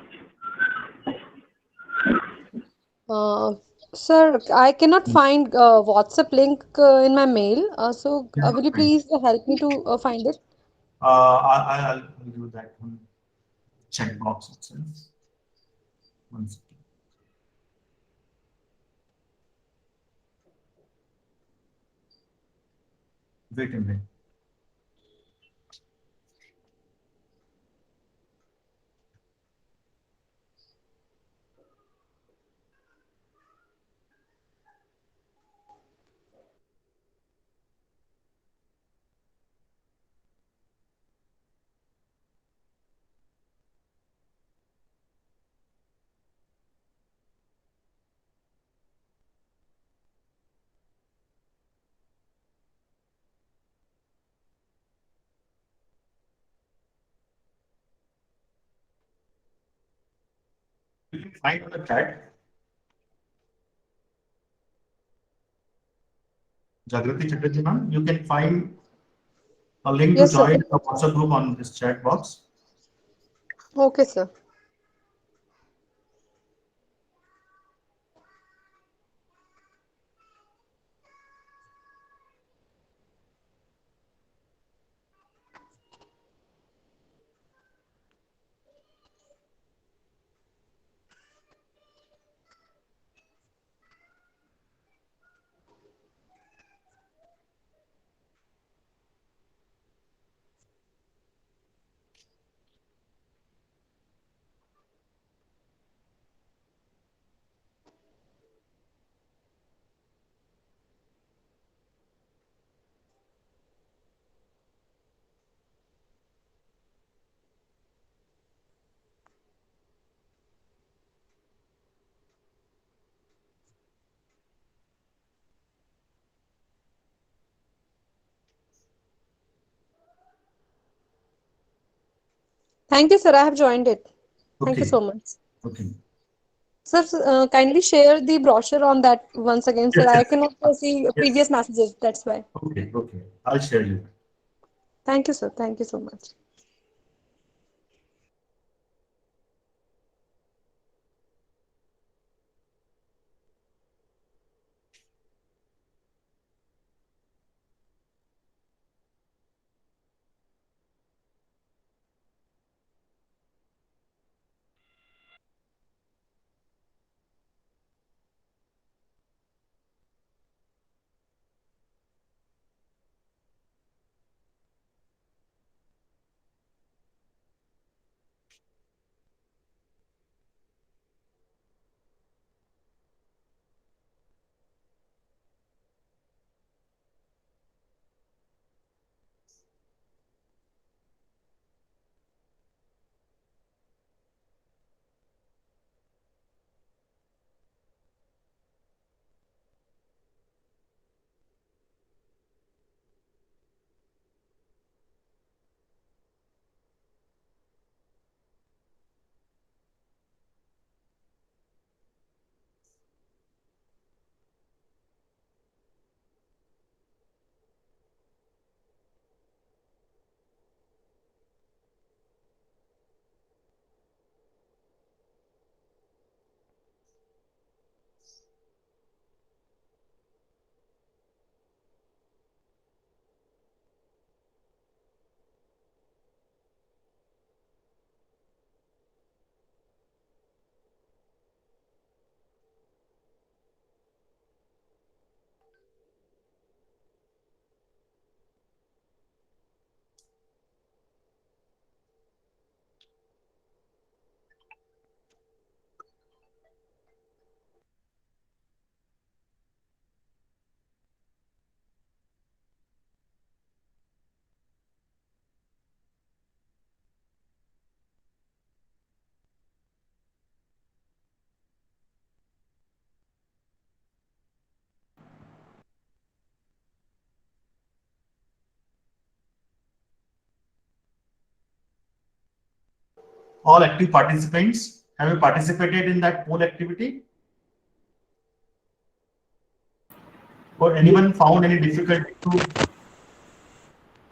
Sir, I cannot find WhatsApp link in my mail. So Yes, will you fine. please help me to find it? I'll do that one checkbox itself. One second. Wait a minute. You can find on the chat. Jagrati Chatterjee ma'am, you can find a link to Yes, sir. join the WhatsApp group on this chat box. Okay, sir. Thank you, sir. I have joined it. Thank you Okay. so much. Okay. Sir, kindly share the brochure on that once again, sir. Yes, I yes. cannot see Yes. previous messages. That's why. Okay. Okay. I'll share you. Thank you, sir. Thank you so much. All active participants, have you participated in that poll activity? Or anyone found any difficulty to?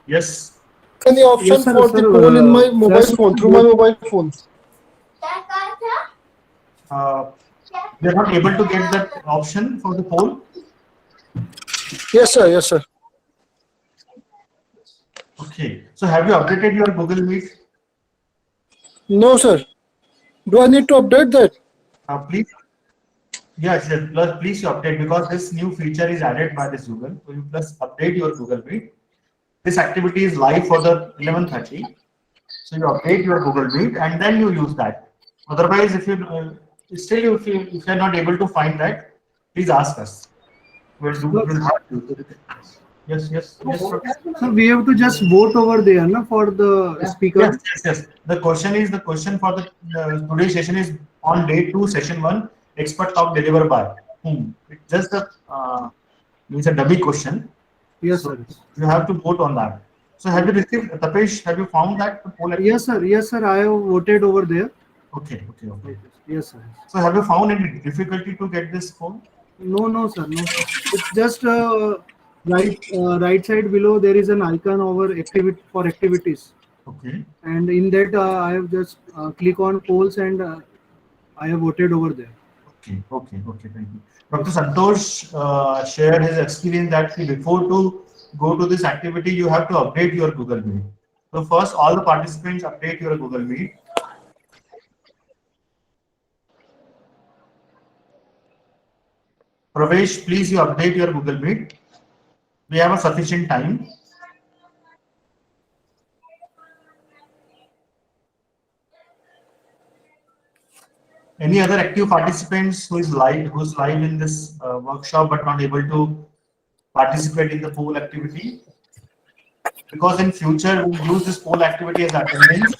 Yes. Any option Yes, sir, for the poll in my mobile just phone through go my mobile phone? We are not able to get that option for the poll. Yes, sir. Yes, sir. Okay. So have you updated your Google Meet? No, sir. Do I need to update that? Please. Yes, yes. Plus, please you update because this new feature is added by this Google. So you plus update your Google Meet. This activity is live for the 11:30. So you update your Google Meet and then you use that. Otherwise, if you still if you're not able to find that, please ask us. We'll have to. Yes, yes, yes. So we have to just vote over there, na, for the speaker. Yes, yes, yes. The question for the today's session is on day 2, session 1. Expert talk delivered by whom? It's just a means a dummy question. Yes, So sir. you have to vote on that. So have you received, Tapesh? Have you found that poll? Yes, sir. Yes, sir. I have voted over there. Okay, okay, okay. Yes, sir. So have you found any difficulty to get this poll? No, no, sir. No, sir. It's just right side below there is an icon over activity for activities, Okay. and in that I have just click on polls and I have voted over there. Okay, okay, okay. Thank you. Dr. Santosh shared his experience that before to go to this activity, you have to update your Google Meet. So first, all the participants update your Google Meet. Pravesh, please you update your Google Meet. We have a sufficient time. Any other active participants who's live in this workshop but not able to participate in the poll activity? Because in future we use this poll activity as attendance.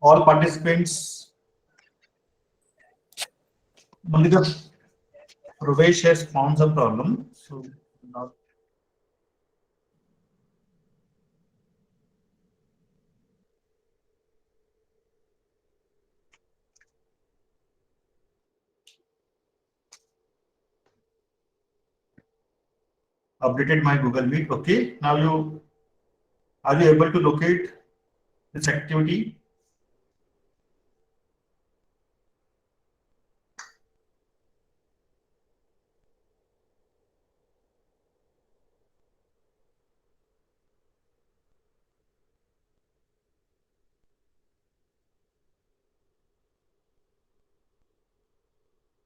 All participants. Only the Pravesh has found some problem. So now updated my Google Meet. Okay. Now are you able to locate this activity?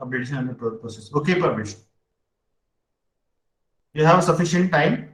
Updation under process. Okay, Pravesh. You have sufficient time.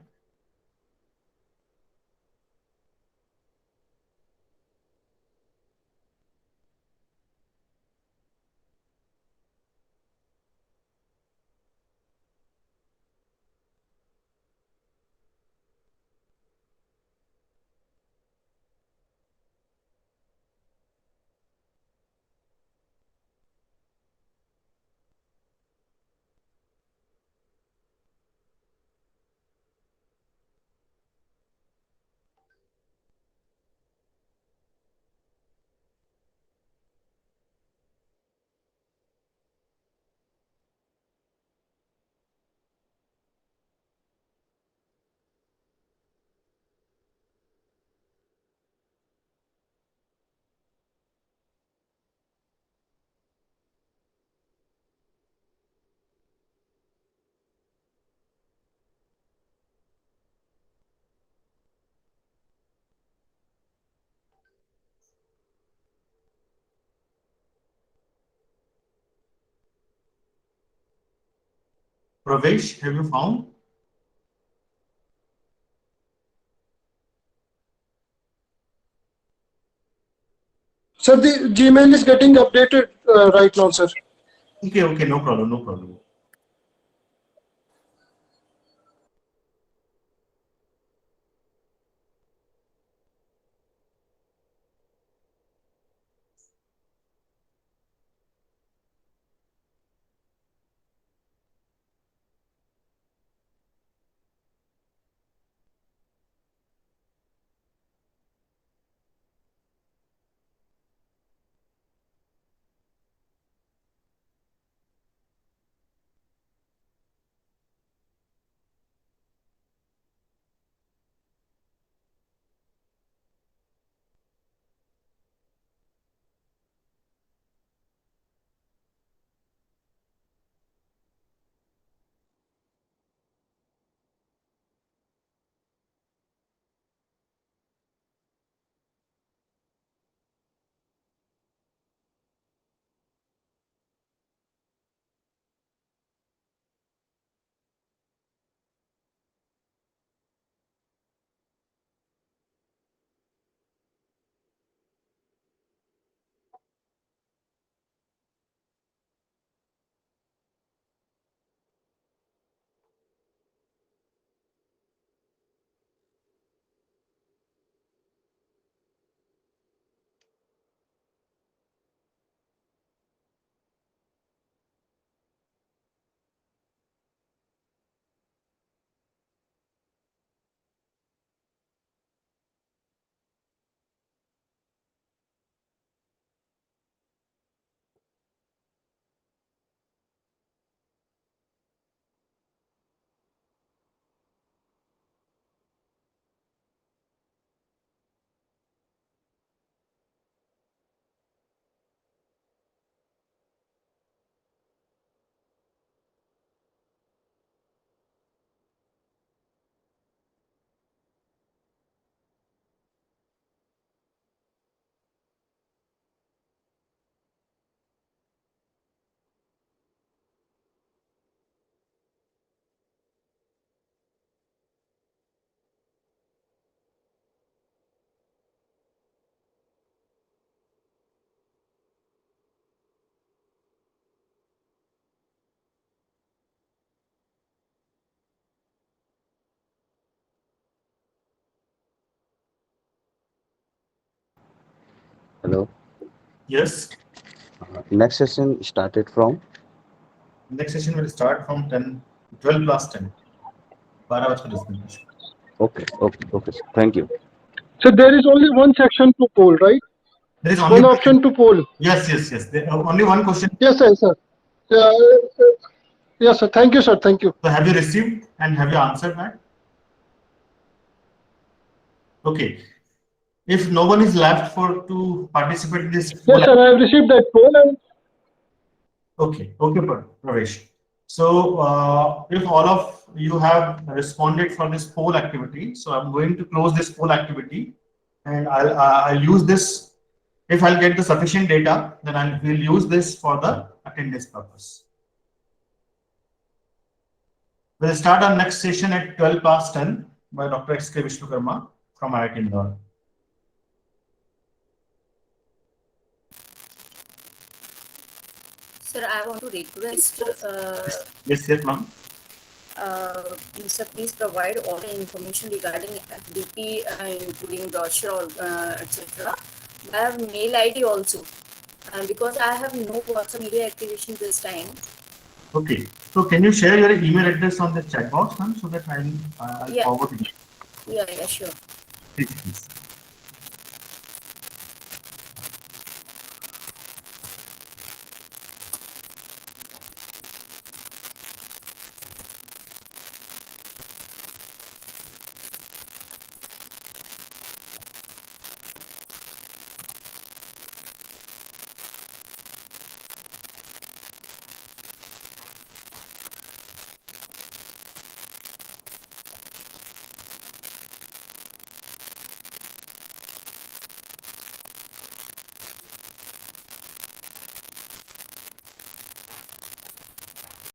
Pravesh, have you found? Sir, the Gmail is getting updated right now, sir. Okay, okay, no problem, no problem. Hello. Yes. Next session started from? Next session will start from 12 plus 10. 12 बज कर 10 minute. Okay, okay, sir. Thank you. So there is only one section to poll, right? There is only One option to poll. Yes. There, only one question. Yes, sir. Yes, sir. Thank you, sir. Thank you. So have you received and have you answered that? Okay. If no one is left to participate in this. Yes, sir. I have received that poll. And Okay, Pravesh. So if all of you have responded for this poll activity, so I'm going to close this poll activity, and I'll use this. If I'll get the sufficient data, then we'll use this for the attendance purpose. We'll start our next session at 12 past 10 by Dr. X.K. Vishwakarma from IIT Indore. Sir, I want to request. Yes, ma'am. Sir, please provide all the information regarding FDP, including brochure, etc. I have mail ID also, because I have no WhatsApp media activation this time. Okay. So can you share your email address on the chat box, ma'am, so that I'll Yeah. forward it? Yeah, sure. Please.